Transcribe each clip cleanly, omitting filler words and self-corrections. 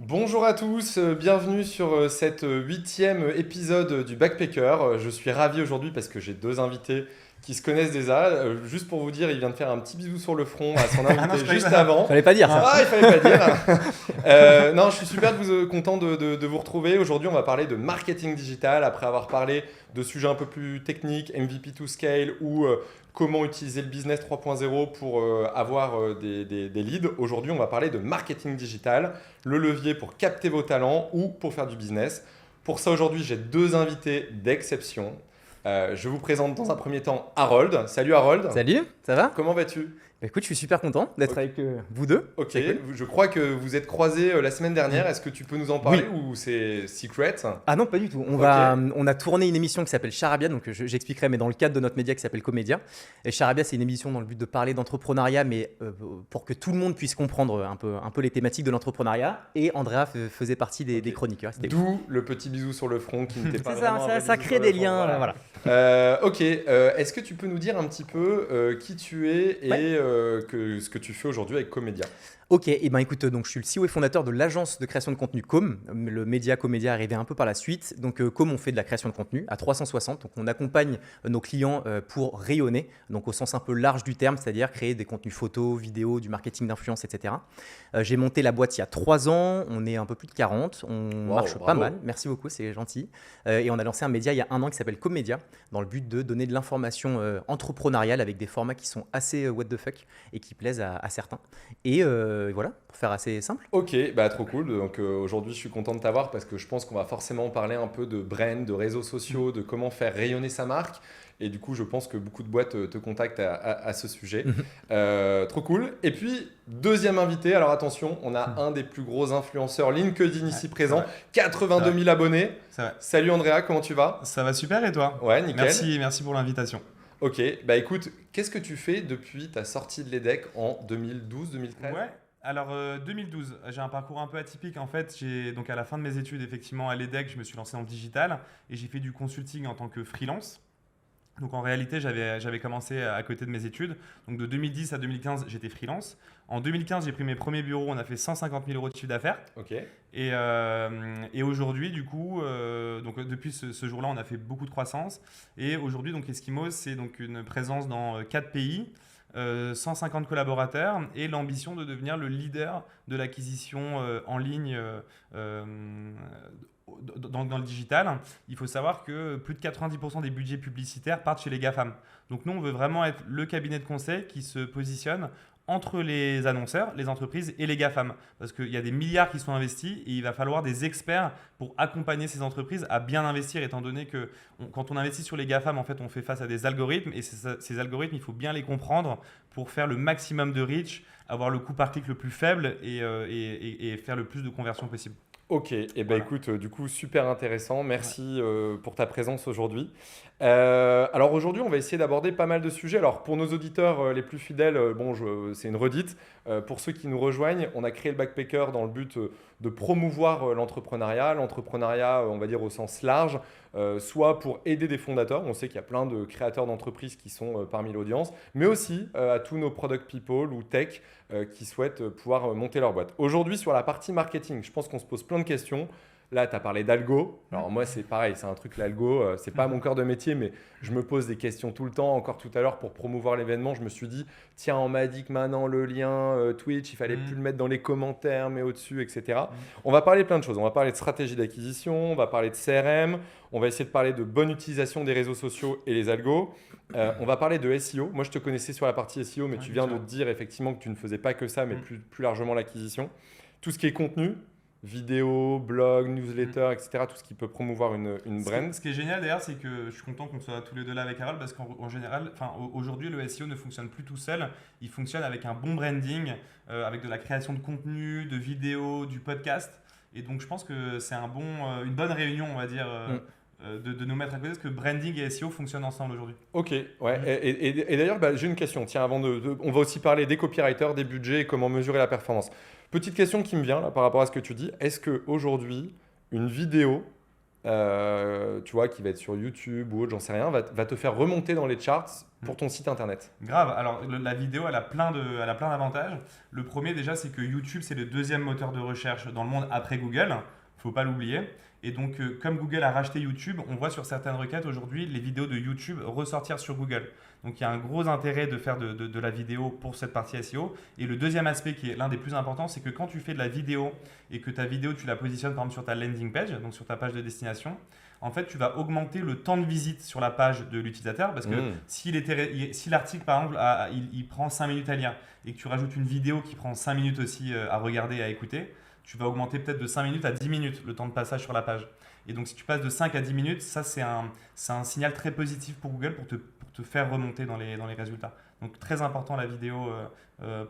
Bonjour à tous, bienvenue sur cet huitième épisode du Backpacker. Je suis ravi aujourd'hui parce que j'ai deux invités qui se connaissent déjà. Juste pour vous dire, il vient de faire un petit bisou sur le front à son Ah non, invité je croyais juste pas. avant. Fallait pas dire ça. Ah, il fallait pas dire. Non, je suis super content de vous retrouver. Aujourd'hui, on va parler de marketing digital après avoir parlé de sujets un peu plus techniques, MVP to scale ou comment utiliser le business 3.0 pour avoir des leads. Aujourd'hui, on va parler de marketing digital, le levier pour capter vos talents ou pour faire du business. Pour ça, aujourd'hui, j'ai deux invités d'exception. Je vous présente dans un premier temps Harold. Salut Harold. Salut, ça va? Comment vas-tu? Bah écoute, je suis super content d'être Ok. avec vous deux. Ok, C'est cool. je crois que vous êtes croisés la semaine dernière. Est-ce que tu peux nous en parler ou c'est secret? Ah non, pas du tout. On a tourné une émission qui s'appelle Charabia, donc j'expliquerai, mais dans le cadre de notre média qui s'appelle Comédia. Et Charabia, c'est une émission dans le but de parler d'entrepreneuriat, mais pour que tout le monde puisse comprendre un peu les thématiques de l'entrepreneuriat. Et Andrea faisait partie des chroniqueurs. C'était cool. D'où le petit bisou sur le front qui n'était pas C'est vraiment un vrai ça bisou crée sur le des front, liens. voilà. Voilà. Ok, est-ce que tu peux nous dire un petit peu qui tu es et Ouais. ce que tu fais aujourd'hui avec Comédia? Ok, et ben écoute, donc je suis le CEO et fondateur de l'agence de création de contenu Com. Le média Comédia est arrivé un peu par la suite. Donc Com, on fait de la création de contenu à 360. Donc on accompagne nos clients pour rayonner, donc au sens un peu large du terme, c'est-à-dire créer des contenus photos, vidéos, du marketing d'influence, etc. J'ai monté la boîte il y a 3 ans. On est un peu plus de 40. On Wow, marche pas bravo. mal. Merci beaucoup, c'est gentil. Et on a lancé un média il y a 1 an qui s'appelle Comédia, dans le but de donner de l'information entrepreneuriale avec des formats qui sont assez what the fuck et qui plaisent à certains. Et voilà, pour faire assez simple. Ok, bah trop cool. Donc aujourd'hui, je suis content de t'avoir parce que je pense qu'on va forcément parler un peu de brand, de réseaux sociaux, de comment faire rayonner sa marque. Et du coup, je pense que beaucoup de boîtes te contactent à ce sujet. Trop cool. Et puis, deuxième invité. Alors attention, on a un des plus gros influenceurs LinkedIn ici présent, vrai. 82 000 abonnés. C'est vrai. Salut Andrea, comment tu vas? Ça va super et toi? Ouais, nickel. Merci pour l'invitation. Ok, bah écoute, qu'est-ce que tu fais depuis ta sortie de l'EDEC en 2012-2013? Ouais. Alors 2012, j'ai un parcours un peu atypique en fait. Donc à la fin de mes études, effectivement à l'EDEC, je me suis lancé en digital et j'ai fait du consulting en tant que freelance. Donc en réalité, j'avais commencé à côté de mes études. Donc de 2010 à 2015, j'étais freelance. En 2015, j'ai pris mes premiers bureaux. On a fait 150 000 euros de chiffre d'affaires. Ok, Et aujourd'hui, du coup, donc depuis ce jour-là, on a fait beaucoup de croissance. Et aujourd'hui, donc Eskimos, c'est donc une présence dans 4 pays, 150 collaborateurs et l'ambition de devenir le leader de l'acquisition en ligne euh, dans le digital. Il faut savoir que plus de 90% des budgets publicitaires partent chez les GAFAM. Donc nous, on veut vraiment être le cabinet de conseil qui se positionne entre les annonceurs, les entreprises et les GAFAM. Parce qu'il y a des milliards qui sont investis et il va falloir des experts pour accompagner ces entreprises à bien investir, étant donné que quand on investit sur les GAFAM, en fait, on fait face à des algorithmes et ces algorithmes, il faut bien les comprendre pour faire le maximum de reach, avoir le coût par clic le plus faible et faire le plus de conversions possible. ok. Et ben Voilà. écoute, du coup, super intéressant. Merci pour ta présence aujourd'hui. Alors aujourd'hui, on va essayer d'aborder pas mal de sujets. Alors pour nos auditeurs les plus fidèles, c'est une redite. Pour ceux qui nous rejoignent, on a créé le Backpacker dans le but de promouvoir l'entrepreneuriat, on va dire au sens large, soit pour aider des fondateurs. On sait qu'il y a plein de créateurs d'entreprises qui sont parmi l'audience, mais aussi à tous nos product people ou tech qui souhaitent pouvoir monter leur boîte. Aujourd'hui, sur la partie marketing, je pense qu'on se pose plein de questions. Là, tu as parlé d'algo. Alors moi, c'est pareil, c'est un truc, l'algo, c'est pas mon cœur de métier, mais je me pose des questions tout le temps. Encore tout à l'heure, pour promouvoir l'événement, je me suis dit, tiens, on m'a dit que maintenant, le lien Twitch, il fallait plus le mettre dans les commentaires, mais au-dessus, etc. On va parler de plein de choses. On va parler de stratégie d'acquisition, on va parler de CRM, on va essayer de parler de bonne utilisation des réseaux sociaux et les algos. On va parler de SEO. Moi, je te connaissais sur la partie SEO, mais Ouais, tu viens de bien sûr. dire effectivement que tu ne faisais pas que ça, mais plus largement l'acquisition. Tout ce qui est contenu, vidéo, blog, newsletter, etc. Tout ce qui peut promouvoir une brand. Ce qui est génial d'ailleurs, c'est que je suis content qu'on soit tous les deux là avec Harold parce qu'en général, aujourd'hui, le SEO ne fonctionne plus tout seul. Il fonctionne avec un bon branding, avec de la création de contenu, de vidéos, du podcast. Et donc, je pense que c'est une bonne réunion, on va dire, de nous mettre à côté parce que branding et SEO fonctionnent ensemble aujourd'hui. Ok, ouais. Et d'ailleurs, j'ai une question. Tiens, on va aussi parler des copywriters, des budgets et comment mesurer la performance. Petite question qui me vient là par rapport à ce que tu dis. Est-ce qu'aujourd'hui, une vidéo tu vois, qui va être sur YouTube ou autre, j'en sais rien, va te faire remonter dans les charts pour ton site internet. Grave. Alors, la vidéo, elle a plein d'avantages. Le premier, déjà, c'est que YouTube, c'est le deuxième moteur de recherche dans le monde après Google. Faut pas l'oublier. Et donc, comme Google a racheté YouTube, on voit sur certaines requêtes aujourd'hui les vidéos de YouTube ressortir sur Google. Donc, il y a un gros intérêt de faire de la vidéo pour cette partie SEO. Et le deuxième aspect qui est l'un des plus importants, c'est que quand tu fais de la vidéo et que ta vidéo, tu la positionnes par exemple sur ta landing page, donc sur ta page de destination, en fait, tu vas augmenter le temps de visite sur la page de l'utilisateur parce que si l'article, par exemple, il prend 5 minutes à lire et que tu rajoutes une vidéo qui prend 5 minutes aussi à regarder et à écouter, tu vas augmenter peut-être de 5 minutes à 10 minutes le temps de passage sur la page. Et donc, si tu passes de 5 à 10 minutes, ça, c'est un signal très positif pour Google pour te faire remonter dans les résultats. Donc, très important la vidéo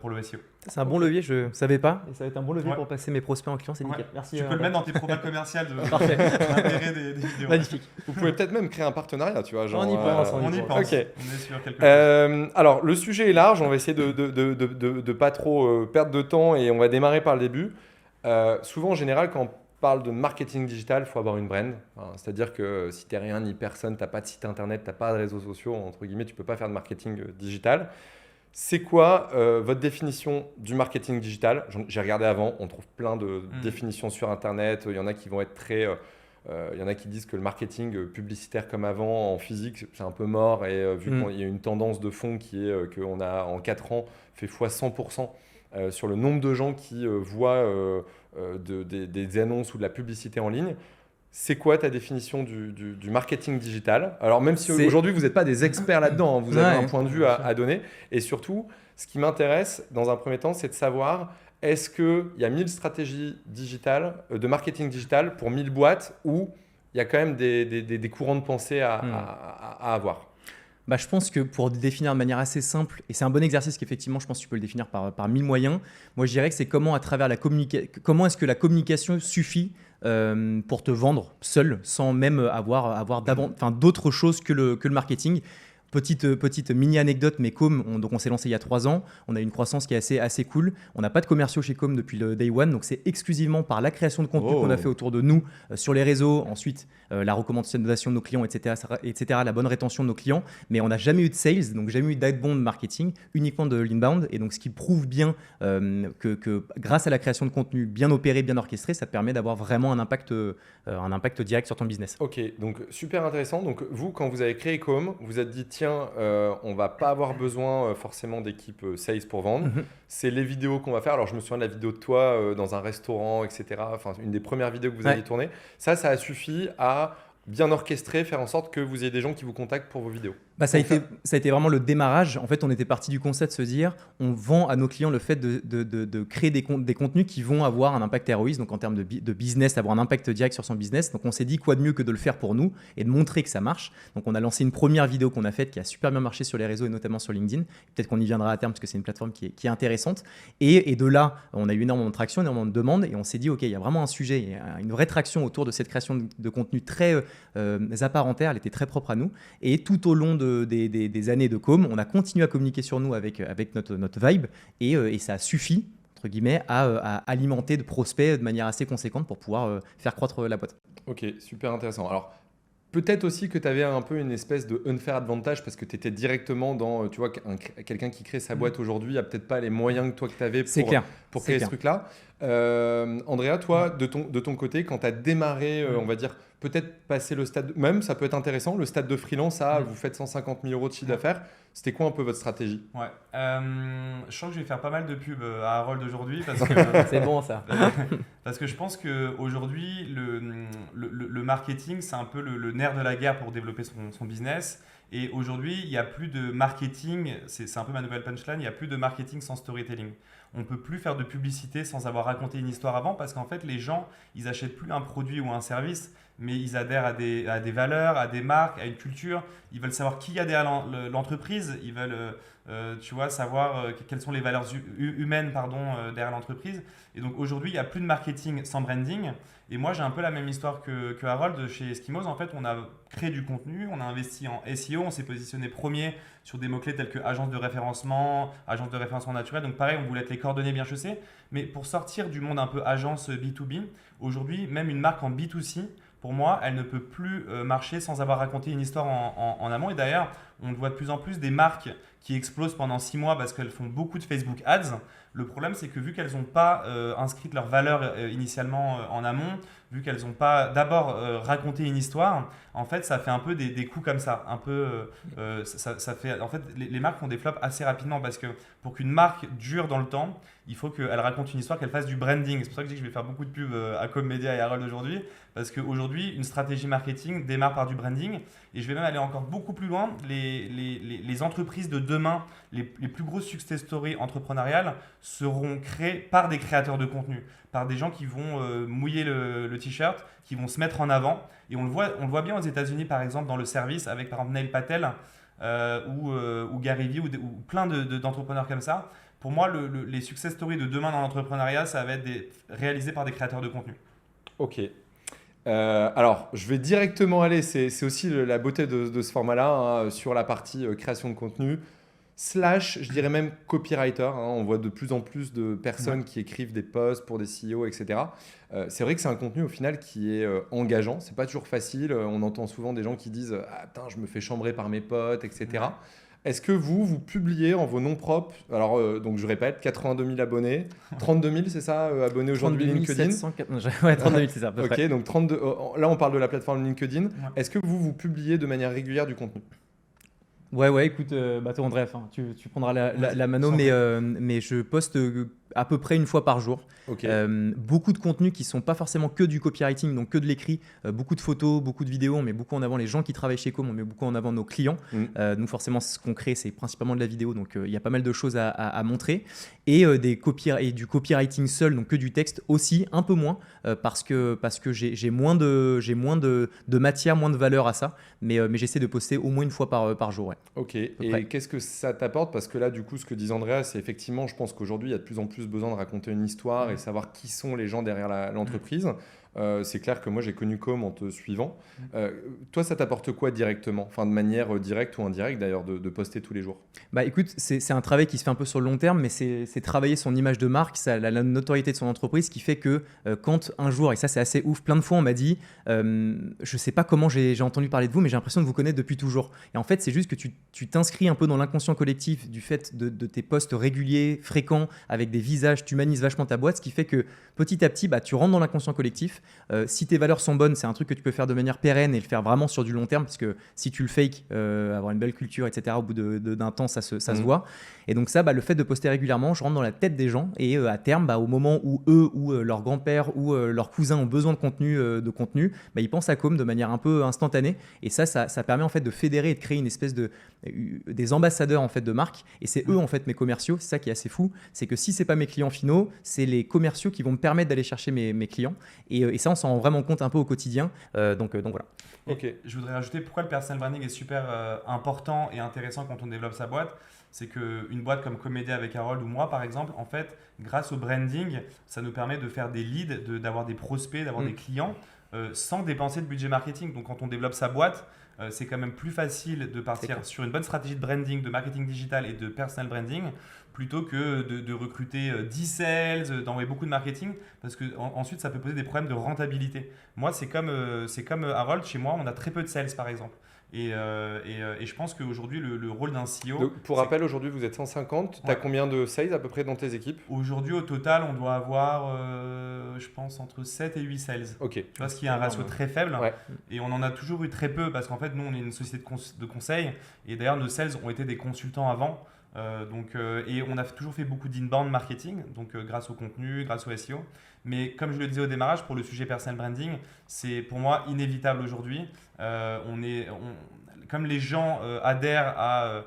pour le SEO. C'est un bon levier, je ne savais pas. Et ça va être un bon levier pour passer mes prospects en client, c'est nickel. Ouais. Merci. Tu peux le mettre dans tes propales commerciales de Parfait. l'intérêt des vidéos. Magnifique. Vous pouvez peut-être même créer un partenariat, tu vois. Genre, On y pense. On y pense. Ok. On est sur quelque chose. Alors, le sujet est large, on va essayer de pas trop perdre de temps et on va démarrer par le début. Souvent, en général, quand on parle de marketing digital, il faut avoir une brand. C'est-à-dire que si tu n'es rien ni personne, tu n'as pas de site internet, tu n'as pas de réseaux sociaux, entre guillemets, tu ne peux pas faire de marketing digital. C'est quoi votre définition du marketing digital? J'ai regardé avant, on trouve plein de définitions sur internet. Il y en a qui vont être très... il y en a qui disent que le marketing publicitaire comme avant, en physique, c'est un peu mort. Et vu qu'il y a une tendance de fond qui est qu'on a en 4 ans fait x 100% sur le nombre de gens qui voient des annonces ou de la publicité en ligne. C'est quoi ta définition du marketing digital? Alors même si aujourd'hui vous n'êtes pas des experts là-dedans, vous avez un point de vue à donner. Et surtout, ce qui m'intéresse dans un premier temps, c'est de savoir est-ce qu'il y a 1000 stratégies digitales, de marketing digital pour 1000 boîtes ou il y a quand même des courants de pensée à avoir? Je pense que pour définir de manière assez simple, et c'est un bon exercice qu'effectivement, je pense que tu peux le définir par 1000 moyens, moi je dirais que c'est comment est-ce que la communication suffit pour te vendre seul, sans même avoir d'autres choses que le marketing. Petite mini anecdote, mais Com, on s'est lancé il y a 3 ans. On a une croissance qui est assez cool. On n'a pas de commerciaux chez Com depuis le day one. Donc, c'est exclusivement par la création de contenu qu'on a fait autour de nous sur les réseaux. Ensuite, la recommandation de nos clients, etc., la bonne rétention de nos clients. Mais on n'a jamais eu de sales, donc jamais eu d'outbound marketing, uniquement de l'inbound. Et donc, ce qui prouve bien que grâce à la création de contenu bien opéré, bien orchestré, ça te permet d'avoir vraiment un impact direct sur ton business. Ok, donc super intéressant. Donc, vous, quand vous avez créé Com, vous êtes dit, tiens, on va pas avoir besoin forcément d'équipe sales pour vendre. C'est les vidéos qu'on va faire. Alors, je me souviens de la vidéo de toi dans un restaurant, etc. Enfin, une des premières vidéos que vous aviez tournées. Ça a suffi à bien orchestrer, faire en sorte que vous ayez des gens qui vous contactent pour vos vidéos. Ça a été vraiment le démarrage. En fait, on était parti du concept de se dire, on vend à nos clients le fait de créer des contenus qui vont avoir un impact ROI, donc en termes de business, avoir un impact direct sur son business. Donc, on s'est dit quoi de mieux que de le faire pour nous et de montrer que ça marche. Donc, on a lancé une première vidéo qu'on a faite qui a super bien marché sur les réseaux et notamment sur LinkedIn. Peut-être qu'on y viendra à terme parce que c'est une plateforme qui est intéressante. Et de là, on a eu énormément de traction, énormément de demandes et on s'est dit, OK, il y a vraiment un sujet, il y a une vraie traction autour de cette création de contenu très à part entière. Elle était très propre à nous. Et tout au long des années de Com, on a continué à communiquer sur nous avec notre vibe et ça a suffi, entre guillemets, à alimenter de prospects de manière assez conséquente pour pouvoir faire croître la boîte. Ok, super intéressant. Alors, peut-être aussi que tu avais un peu une espèce de unfair advantage parce que tu étais directement dans, tu vois, quelqu'un qui crée sa boîte aujourd'hui n'a peut-être pas les moyens que toi que tu avais pour créer ce truc-là. Andrea, toi, de ton côté, quand tu as démarré, on va dire, peut-être passer le stade, même ça peut être intéressant, le stade de freelance, vous faites 150 000 euros de chiffre d'affaires. C'était quoi un peu votre stratégie? Ouais, je sens que je vais faire pas mal de pubs à Harold aujourd'hui parce que c'est bon ça. Parce que je pense qu'aujourd'hui, le marketing, c'est un peu le nerf de la guerre pour développer son business. Et aujourd'hui, il n'y a plus de marketing, c'est un peu ma nouvelle punchline, il n'y a plus de marketing sans storytelling. On ne peut plus faire de publicité sans avoir raconté une histoire avant parce qu'en fait, les gens, ils n'achètent plus un produit ou un service, mais ils adhèrent à des valeurs, à des marques, à une culture. Ils veulent savoir qui y a derrière l'entreprise. Ils veulent savoir quelles sont les valeurs humaines derrière l'entreprise. Et donc aujourd'hui, il n'y a plus de marketing sans branding. Et moi, j'ai un peu la même histoire que Harold chez Eskimos. En fait, on a créé du contenu, on a investi en SEO, on s'est positionné premier sur des mots-clés tels que agence de référencement naturel. Donc pareil, on voulait être les coordonnées bien chaussées. Mais pour sortir du monde un peu agence B2B, aujourd'hui, même une marque en B2C pour moi, elle ne peut plus marcher sans avoir raconté une histoire en amont. Et d'ailleurs, on voit de plus en plus des marques qui explosent pendant 6 mois parce qu'elles font beaucoup de Facebook Ads. Le problème, c'est que vu qu'elles n'ont pas inscrit leur valeur initialement en amont, vu qu'elles n'ont pas d'abord raconté une histoire, en fait, ça fait un peu des coups comme ça. Un peu, ça fait, en fait, les marques font des flops assez rapidement parce que pour qu'une marque dure dans le temps, il faut qu'elle raconte une histoire, qu'elle fasse du branding. C'est pour ça que je dis que je vais faire beaucoup de pubs à Comedia et à Harold aujourd'hui, parce qu'aujourd'hui, une stratégie marketing démarre par du branding. Et je vais même aller encore beaucoup plus loin. Les entreprises de demain, les plus grosses success stories entrepreneuriales seront créées par des créateurs de contenu, par des gens qui vont mouiller le t-shirt, qui vont se mettre en avant. Et on le voit bien aux États-Unis, par exemple, dans le service, avec par exemple Neil Patel ou Gary Vee ou plein d'entrepreneurs comme ça. Pour moi, les success stories de demain dans l'entrepreneuriat, ça va être réalisé par des créateurs de contenu. Ok. Alors, je vais directement aller, c'est aussi la beauté de ce format-là, hein, sur la partie création de contenu, / je dirais même copywriter. Hein. On voit de plus en plus de personnes qui écrivent des posts pour des CEO, etc. C'est vrai que c'est un contenu au final qui est engageant. C'est pas toujours facile. On entend souvent des gens qui disent « Ah, putain, je me fais chambrer par mes potes, etc. Ouais. » Est-ce que vous publiez en vos noms propres? Alors, donc je répète, 82 000 abonnés, 32 000, c'est ça, abonnés aujourd'hui 32 LinkedIn? 700, ouais, 32 000, c'est ça, à peu près. Ok, donc 32, là on parle de la plateforme LinkedIn. Ouais. Est-ce que vous publiez de manière régulière du contenu? Ouais, écoute, toi, André, tu prendras la mano, mais je poste à peu près une fois par jour. Ok. Beaucoup de contenus qui ne sont pas forcément que du copywriting, donc que de l'écrit, beaucoup de photos, beaucoup de vidéos, on met beaucoup en avant les gens qui travaillent chez Com, on met beaucoup en avant nos clients. Nous, forcément, ce qu'on crée, c'est principalement de la vidéo, donc il y a pas mal de choses à montrer. Et du copywriting seul, donc que du texte aussi, un peu moins, parce que j'ai moins de matière, moins de valeur à ça, mais j'essaie de poster au moins une fois par jour. Ouais. Ok, et qu'est-ce que ça t'apporte? Parce que là, du coup, ce que disait Andrea, c'est effectivement, je pense qu'aujourd'hui, il y a de plus en plus besoin de raconter une histoire et savoir qui sont les gens derrière l'entreprise. C'est clair que moi, j'ai connu Com en te suivant. Toi, ça t'apporte quoi directement? Enfin, de manière directe ou indirecte d'ailleurs, de poster tous les jours? Bah écoute, c'est un travail qui se fait un peu sur le long terme, mais c'est travailler son image de marque, la notoriété de son entreprise qui fait que quand un jour, et ça c'est assez ouf, plein de fois on m'a dit, je sais pas comment j'ai entendu parler de vous, mais j'ai l'impression de vous connaître depuis toujours. Et en fait, c'est juste que tu t'inscris un peu dans l'inconscient collectif du fait de tes posts réguliers, fréquents, avec des visages, tu humanises vachement ta boîte, ce qui fait que petit à petit, tu rentres dans l'inconscient collectif. Si tes valeurs sont bonnes, c'est un truc que tu peux faire de manière pérenne et le faire vraiment sur du long terme, parce que si tu le fakes, avoir une belle culture, etc., au bout d'un temps, ça se voit. Et donc ça, le fait de poster régulièrement, je rentre dans la tête des gens et à terme, au moment où eux ou leur grand-père ou leurs cousins ont besoin de contenu, ils pensent à Com de manière un peu instantanée. Et ça permet en fait de fédérer et de créer une espèce des ambassadeurs en fait de marque. Et c'est eux en fait mes commerciaux. C'est ça qui est assez fou, c'est que si c'est pas mes clients finaux, c'est les commerciaux qui vont me permettre d'aller chercher mes clients. Et ça, on s'en rend vraiment compte un peu au quotidien. Donc voilà. Ok. Je voudrais rajouter pourquoi le personal branding est super important et intéressant quand on développe sa boîte. C'est qu'une boîte comme Comedia avec Harold ou moi, par exemple, en fait, grâce au branding, ça nous permet de faire des leads, d'avoir des prospects, d'avoir des clients sans dépenser de budget marketing. Donc, quand on développe sa boîte, c'est quand même plus facile de partir sur une bonne stratégie de branding, de marketing digital et de personal branding plutôt que de recruter 10 sales, d'envoyer beaucoup de marketing, parce que ensuite ça peut poser des problèmes de rentabilité. Moi, c'est comme Harold, chez moi, on a très peu de sales par exemple. Et je pense qu'aujourd'hui, le rôle d'un CEO… Donc, pour rappel, aujourd'hui, vous êtes 150. Tu as combien de sales à peu près dans tes équipes? Aujourd'hui, au total, on doit avoir, je pense, entre 7 et 8 sales. Ok. Tu vois, ce qui est un ratio très faible. Ouais. Et on en a toujours eu très peu parce qu'en fait, nous, on est une société de conseil. Et d'ailleurs, nos sales ont été des consultants avant. Et on a toujours fait beaucoup d'inbound marketing, donc grâce au contenu, grâce au SEO. Mais comme je le disais au démarrage, pour le sujet personal branding, c'est pour moi inévitable aujourd'hui. Comme les gens adhèrent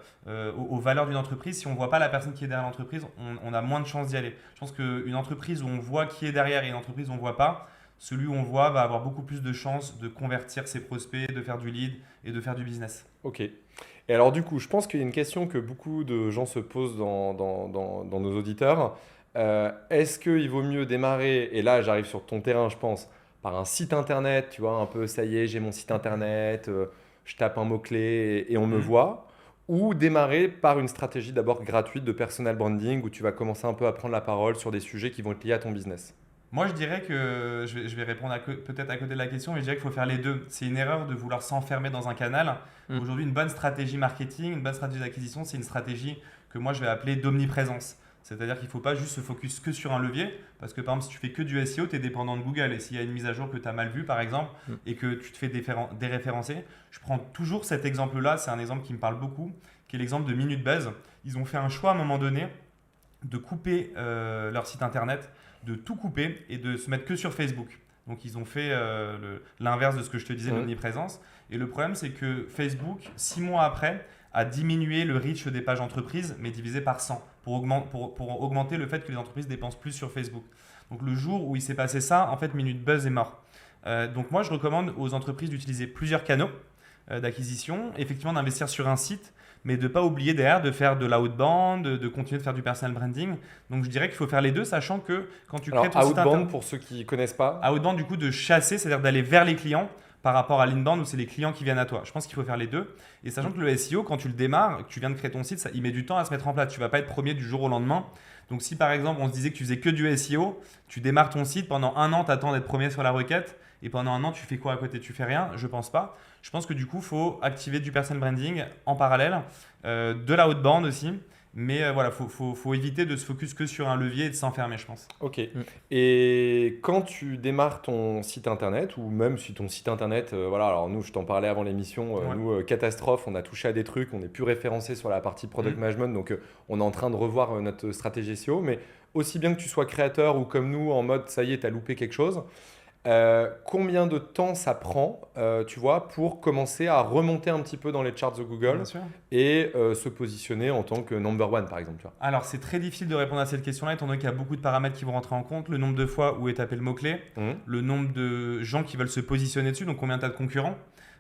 aux valeurs d'une entreprise, si on ne voit pas la personne qui est derrière l'entreprise, on a moins de chances d'y aller. Je pense qu'une entreprise où on voit qui est derrière et une entreprise où on ne voit pas, celui où on voit va avoir beaucoup plus de chances de convertir ses prospects, de faire du lead et de faire du business. Ok. Et alors du coup, je pense qu'il y a une question que beaucoup de gens se posent dans nos auditeurs. Est-ce qu'il vaut mieux démarrer, et là j'arrive sur ton terrain je pense, par un site internet, tu vois, un peu ça y est, j'ai mon site internet, je tape un mot-clé et on me voit, ou démarrer par une stratégie d'abord gratuite de personal branding où tu vas commencer un peu à prendre la parole sur des sujets qui vont être liés à ton business? Moi, je dirais que, je vais répondre peut-être à côté de la question, mais je dirais qu'il faut faire les deux. C'est une erreur de vouloir s'enfermer dans un canal. Aujourd'hui, une bonne stratégie marketing, une bonne stratégie d'acquisition, c'est une stratégie que moi, je vais appeler d'omniprésence. C'est-à-dire qu'il ne faut pas juste se focus que sur un levier, parce que par exemple, si tu fais que du SEO, tu es dépendant de Google. Et s'il y a une mise à jour que tu as mal vue, par exemple, et que tu te fais déréférencer, je prends toujours cet exemple-là, c'est un exemple qui me parle beaucoup, qui est l'exemple de Minute Buzz. Ils ont fait un choix à un moment donné de couper leur site internet, de tout couper et de se mettre que sur Facebook. Donc ils ont fait l'inverse de ce que je te disais, l'omniprésence. Et le problème, c'est que Facebook, 6 mois après, a diminué le reach des pages entreprises, mais divisé par 100, pour augmenter le fait que les entreprises dépensent plus sur Facebook. Donc le jour où il s'est passé ça, en fait, Minute Buzz est mort. Donc moi, je recommande aux entreprises d'utiliser plusieurs canaux d'acquisition, effectivement d'investir sur un site, mais de ne pas oublier derrière de faire de l'outbound, de continuer de faire du personal branding. Donc je dirais qu'il faut faire les deux, sachant que quand tu crées ton site internet… Outbound, pour ceux qui ne connaissent pas. Outbound, du coup, de chasser, c'est-à-dire d'aller vers les clients par rapport à l'inbound où c'est les clients qui viennent à toi. Je pense qu'il faut faire les deux. Et sachant que le SEO, quand tu le démarres, que tu viens de créer ton site, il met du temps à se mettre en place. Tu ne vas pas être premier du jour au lendemain. Donc si par exemple, on se disait que tu faisais que du SEO, tu démarres ton site, pendant un an, tu attends d'être premier sur la requête. Et pendant un an, tu fais quoi à côté? Tu fais rien? Je pense pas. Je pense que du coup, il faut activer du personal branding en parallèle, de la outbound aussi. Mais voilà, faut éviter de se focus que sur un levier et de s'enfermer, je pense. Ok. Et quand tu démarres ton site internet, ou même si ton site internet, voilà, alors nous, je t'en parlais avant l'émission, nous, catastrophe, on a touché à des trucs, on n'est plus référencé sur la partie product management, donc on est en train de revoir notre stratégie SEO. Mais aussi bien que tu sois créateur ou comme nous, en mode ça y est, tu as loupé quelque chose. Combien de temps ça prend, tu vois, pour commencer à remonter un petit peu dans les charts de Google et se positionner en tant que number one, par exemple, tu vois. Alors, c'est très difficile de répondre à cette question-là, étant donné qu'il y a beaucoup de paramètres qui vont rentrer en compte. Le nombre de fois où est tapé le mot-clé, le nombre de gens qui veulent se positionner dessus, donc combien tu as de concurrents.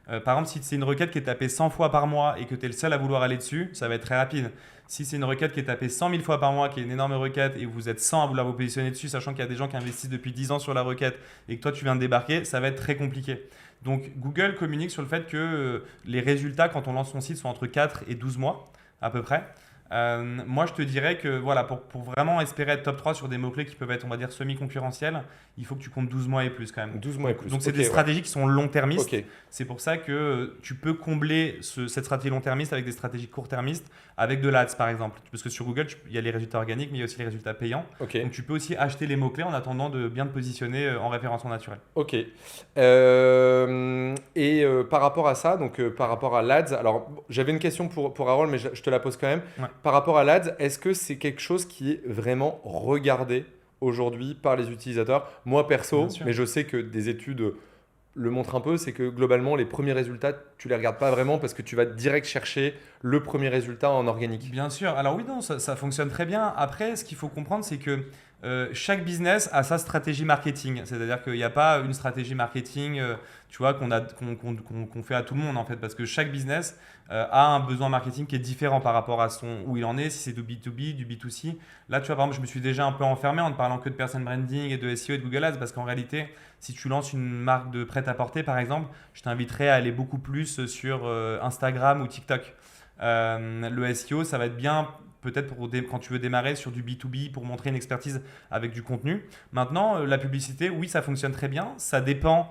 Par exemple, si c'est une requête qui est tapée 100 fois par mois et que tu es le seul à vouloir aller dessus, ça va être très rapide. Si c'est une requête qui est tapée 100 000 fois par mois, qui est une énorme requête, et que vous êtes 100 à vouloir vous positionner dessus, sachant qu'il y a des gens qui investissent depuis 10 ans sur la requête et que toi tu viens de débarquer, ça va être très compliqué. Donc Google communique sur le fait que les résultats quand on lance son site sont entre 4 et 12 mois à peu près. Moi je te dirais que voilà, pour vraiment espérer être top 3 sur des mots-clés qui peuvent être, on va dire, semi-concurrentiels, il faut que tu comptes 12 mois et plus quand même. 12 mois et plus. Donc c'est des stratégies qui sont long-termistes. C'est pour ça que tu peux combler cette stratégie long-termiste avec des stratégies court-termistes, avec de l'ADS par exemple. Parce que sur Google, il y a les résultats organiques, mais il y a aussi les résultats payants. Donc tu peux aussi acheter les mots-clés en attendant de bien te positionner en référencement naturel. Ok. Par rapport à ça, donc par rapport à l'ADS, alors j'avais une question pour Harold, mais je te la pose quand même. Ouais. Par rapport à l'ADS, est-ce que c'est quelque chose qui est vraiment regardé aujourd'hui par les utilisateurs? Moi perso, mais je sais que des études le montrent un peu, c'est que globalement les premiers résultats, tu les regardes pas vraiment parce que tu vas direct chercher le premier résultat en organique. Bien sûr. Alors oui, non, ça fonctionne très bien. Après, ce qu'il faut comprendre, c'est que chaque business a sa stratégie marketing. C'est-à-dire qu'il n'y a pas une stratégie marketing tu vois, qu'on fait à tout le monde en fait, parce que chaque business a un besoin marketing qui est différent par rapport à où il en est, si c'est du B2B, du B2C. Là, tu vois, par exemple, je me suis déjà un peu enfermé en ne parlant que de personal branding et de SEO et de Google Ads, parce qu'en réalité, si tu lances une marque de prêt-à-porter, par exemple, je t'inviterais à aller beaucoup plus sur Instagram ou TikTok. Le SEO, ça va être bien peut-être quand tu veux démarrer sur du B2B pour montrer une expertise avec du contenu. Maintenant, la publicité, oui, ça fonctionne très bien. Ça dépend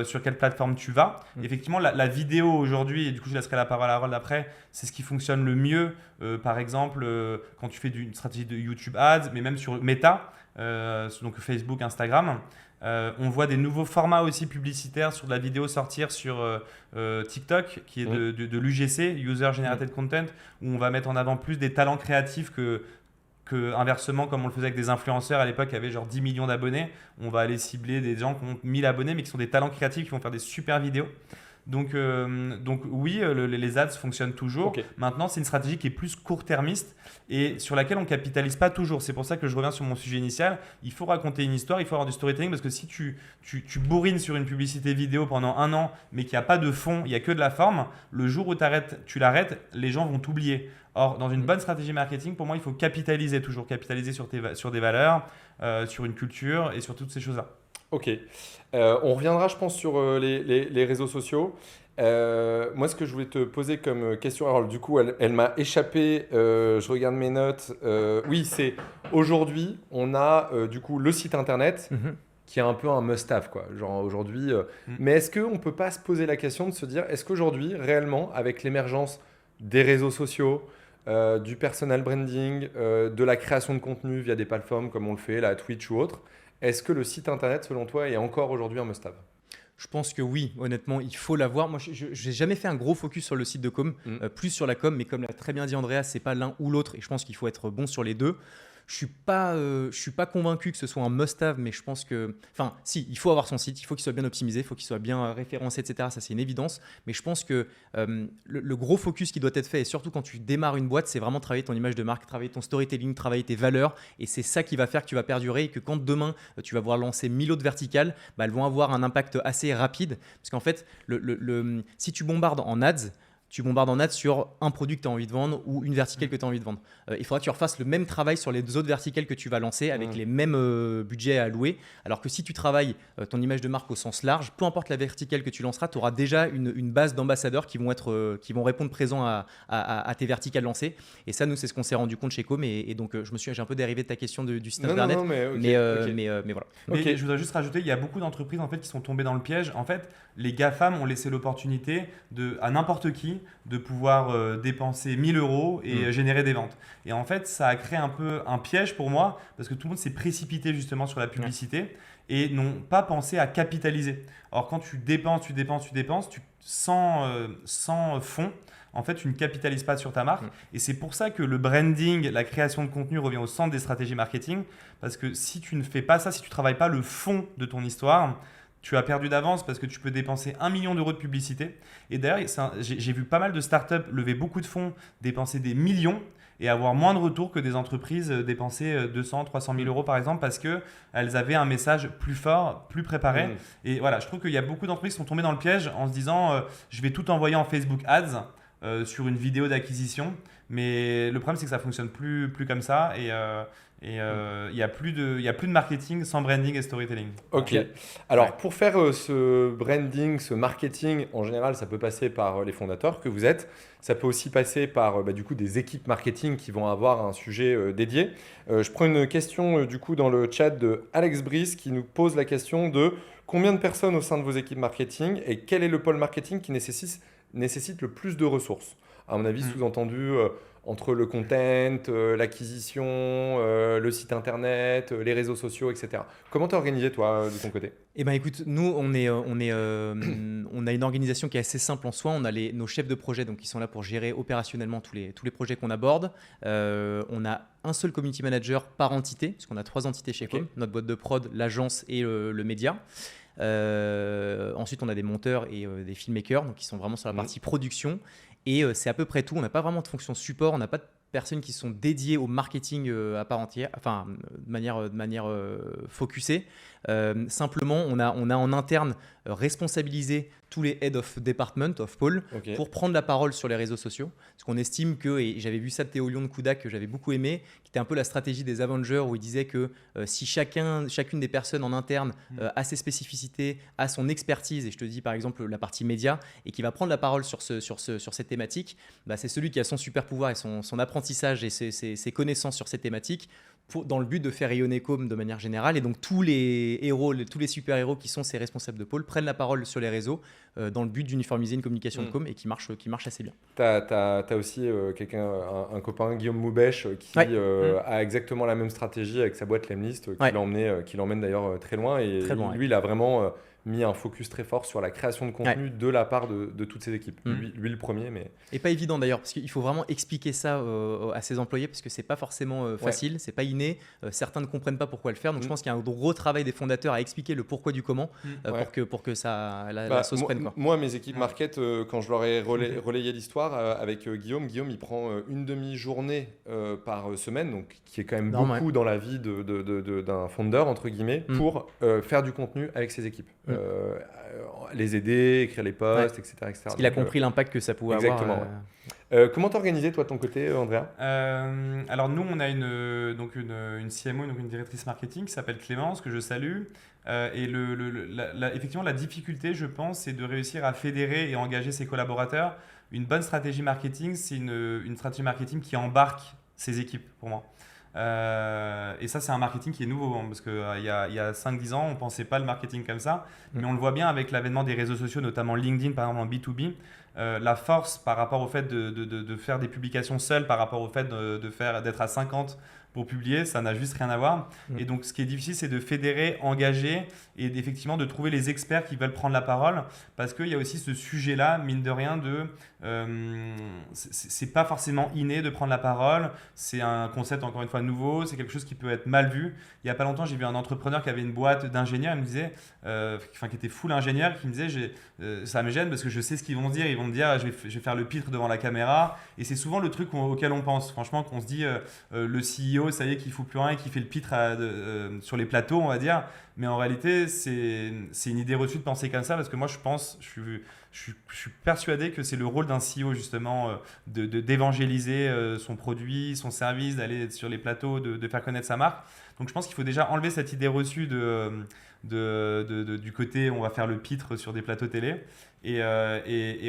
sur quelle plateforme tu vas. Effectivement, la vidéo aujourd'hui, et du coup, je laisserai la parole à Harold après, c'est ce qui fonctionne le mieux. Par exemple, quand tu fais une stratégie de YouTube Ads, mais même sur Meta, donc Facebook, Instagram. On voit des nouveaux formats aussi publicitaires sur de la vidéo sortir sur TikTok, qui est de l'UGC, User Generated Content, où on va mettre en avant plus des talents créatifs que inversement, comme on le faisait avec des influenceurs à l'époque qui avaient genre 10 millions d'abonnés. On va aller cibler des gens qui ont 1000 abonnés, mais qui sont des talents créatifs qui vont faire des super vidéos. Donc oui, les ads fonctionnent toujours. Maintenant, c'est une stratégie qui est plus court-termiste et sur laquelle on ne capitalise pas toujours. C'est pour ça que je reviens sur mon sujet initial. Il faut raconter une histoire, il faut avoir du storytelling, parce que si tu bourrines sur une publicité vidéo pendant un an, mais qu'il n'y a pas de fond, il n'y a que de la forme, le jour où tu l'arrêtes, les gens vont t'oublier. Or, dans une bonne stratégie marketing, pour moi, il faut capitaliser toujours. Capitaliser sur des valeurs, sur une culture et sur toutes ces choses-là. Ok. On reviendra, je pense, sur les réseaux sociaux. Moi, ce que je voulais te poser comme question, alors du coup, elle m'a échappé. Je regarde mes notes. Oui, c'est aujourd'hui, on a du coup le site internet qui est un peu un must-have, quoi. Genre aujourd'hui. Mais est-ce qu'on ne peut pas se poser la question de se dire, est-ce qu'aujourd'hui, réellement, avec l'émergence des réseaux sociaux, du personal branding, de la création de contenu via des plateformes comme on le fait, là, Twitch ou autre, est-ce que le site internet, selon toi, est encore aujourd'hui un must-have? Je pense que oui, honnêtement, il faut l'avoir. Moi, je n'ai jamais fait un gros focus sur le site de com, plus sur la com, mais comme l'a très bien dit Andrea, c'est pas l'un ou l'autre, et je pense qu'il faut être bon sur les deux. Je suis pas convaincu que ce soit un must-have, mais je pense que, enfin, si, il faut avoir son site, il faut qu'il soit bien optimisé, il faut qu'il soit bien référencé, etc. Ça, c'est une évidence. Mais je pense que le gros focus qui doit être fait, et surtout quand tu démarres une boîte, c'est vraiment travailler ton image de marque, travailler ton storytelling, travailler tes valeurs, et c'est ça qui va faire que tu vas perdurer et que quand demain tu vas vouloir lancer 1000 autres verticales, bah, elles vont avoir un impact assez rapide. Parce qu'en fait, si tu bombardes en ads, tu bombardes en ads sur un produit que tu as envie de vendre ou une verticale que tu as envie de vendre. Il faudra que tu refasses le même travail sur les autres verticales que tu vas lancer avec les mêmes budgets à allouer. Alors que si tu travailles ton image de marque au sens large, peu importe la verticale que tu lanceras, tu auras déjà une base d'ambassadeurs qui vont répondre présents à tes verticales lancées. Et ça, nous, c'est ce qu'on s'est rendu compte chez Com. Et donc, j'ai un peu dérivé de ta question du site internet. Non, mais mais voilà. Mais je voudrais juste rajouter, il y a beaucoup d'entreprises en fait, qui sont tombées dans le piège. En fait, les GAFAM ont laissé l'opportunité à n'importe qui de pouvoir dépenser 1000 euros et générer des ventes. Et en fait, ça a créé un peu un piège pour moi parce que tout le monde s'est précipité justement sur la publicité et n'ont pas pensé à capitaliser. Alors quand tu dépenses, sans fonds, en fait, tu ne capitalises pas sur ta marque. Et c'est pour ça que le branding, la création de contenu revient au centre des stratégies marketing. Parce que si tu ne fais pas ça, si tu ne travailles pas le fond de ton histoire, tu as perdu d'avance parce que tu peux dépenser 1 million d'euros de publicité. Et d'ailleurs, j'ai vu pas mal de startups lever beaucoup de fonds, dépenser des millions et avoir moins de retours que des entreprises dépenser 200, 300 000 euros par exemple parce qu'elles avaient un message plus fort, plus préparé. Et voilà, je trouve qu'il y a beaucoup d'entreprises qui sont tombées dans le piège en se disant je vais tout envoyer en Facebook Ads sur une vidéo d'acquisition. Mais le problème, c'est que ça ne fonctionne plus comme ça. Et il n'y a plus de marketing sans branding et storytelling. Ok. Alors, pour faire ce branding, ce marketing, en général, ça peut passer par les fondateurs que vous êtes. Ça peut aussi passer par du coup, des équipes marketing qui vont avoir un sujet dédié. Je prends une question du coup, dans le chat de Alex Brice qui nous pose la question de combien de personnes au sein de vos équipes marketing et quel est le pôle marketing qui nécessite le plus de ressources? À mon avis, sous-entendu entre le content, l'acquisition, le site internet, les réseaux sociaux, etc. Comment t'es organisé, toi, de ton côté? Eh ben, écoute, nous, on a une organisation qui est assez simple en soi. On a nos chefs de projet donc, qui sont là pour gérer opérationnellement tous les projets qu'on aborde. On a un seul community manager par entité, puisqu'on a 3 entités chez Com, notre boîte de prod, l'agence et le média. Ensuite, on a des monteurs et des filmmakers donc, qui sont vraiment sur la partie production. Et c'est à peu près tout. On n'a pas vraiment de fonction support. On n'a pas de personnes qui sont dédiées au marketing à part entière, enfin de manière focusée. Simplement, on a en interne responsabilisé tous les head of department, of pôle, pour prendre la parole sur les réseaux sociaux. Parce qu'on estime que, et j'avais vu ça de Théo Lyon de Kudak que j'avais beaucoup aimé, qui était un peu la stratégie des Avengers où il disait que si chacune des personnes en interne a ses spécificités, a son expertise, et je te dis par exemple la partie média, et qui va prendre la parole sur cette thématique, bah, c'est celui qui a son super pouvoir et son apprentissage et ses connaissances sur cette thématique dans le but de faire rayonner Com de manière générale. Et donc tous les héros, tous les super-héros qui sont ces responsables de pôle prennent la parole sur les réseaux dans le but d'uniformiser une communication de Com et qui marche assez bien. Tu as aussi un copain, Guillaume Moubèche, qui a exactement la même stratégie avec sa boîte Lemlist, qui l'emmène d'ailleurs très loin. Et lui, il a vraiment mis un focus très fort sur la création de contenu de la part de toutes ses équipes. Lui le premier. Mais... Et pas évident d'ailleurs, parce qu'il faut vraiment expliquer ça à ses employés, parce que c'est pas forcément facile, c'est pas inné. Certains ne comprennent pas pourquoi le faire. Donc je pense qu'il y a un gros travail des fondateurs à expliquer le pourquoi du comment pour que la sauce prenne. Quoi. Moi, mes équipes market, quand je leur ai relayé l'histoire avec Guillaume, il prend une demi-journée par semaine, donc qui est quand même beaucoup dans la vie d'un founder, entre guillemets, pour faire du contenu avec ses équipes. Les aider, écrire les posts, etc. Parce qu'il a compris l'impact que ça pouvait avoir. Comment t'organisais toi de ton côté, Andrea? Alors nous, on a une CMO, donc une directrice marketing qui s'appelle Clémence, que je salue. Et effectivement, la difficulté, je pense, c'est de réussir à fédérer et engager ses collaborateurs. Une bonne stratégie marketing, c'est une stratégie marketing qui embarque ses équipes, pour moi. Et ça, c'est un marketing qui est nouveau, hein, parce qu'il y a 5-10 ans, on ne pensait pas le marketing comme ça. Mais on le voit bien avec l'avènement des réseaux sociaux, notamment LinkedIn, par exemple en B2B. La force par rapport au fait de faire des publications seules, par rapport au fait d'être à 50 pour publier, ça n'a juste rien à voir. Et donc, ce qui est difficile, c'est de fédérer, engager et effectivement de trouver les experts qui veulent prendre la parole, parce qu'il y a aussi ce sujet-là, mine de rien, c'est pas forcément inné de prendre la parole. C'est un concept encore une fois nouveau. C'est quelque chose qui peut être mal vu. Il y a pas longtemps, j'ai vu un entrepreneur qui avait une boîte d'ingénieurs. Il me disait, qui était full ingénieur, qui me disait, ça me gêne parce que je sais ce qu'ils vont dire. Ils vont me dire, je vais faire le pitre devant la caméra. Et c'est souvent le truc auquel on pense. Franchement, qu'on se dit, le CEO, ça y est, qu'il faut plus rien et qu'il fait le pitre sur les plateaux, on va dire. Mais en réalité, c'est une idée reçue de penser comme ça, parce que moi, je suis persuadé que c'est le rôle d'un CEO, justement, d'évangéliser son produit, son service, d'aller sur les plateaux, de faire connaître sa marque. Donc, je pense qu'il faut déjà enlever cette idée reçue du côté on va faire le pitre sur des plateaux télé. Et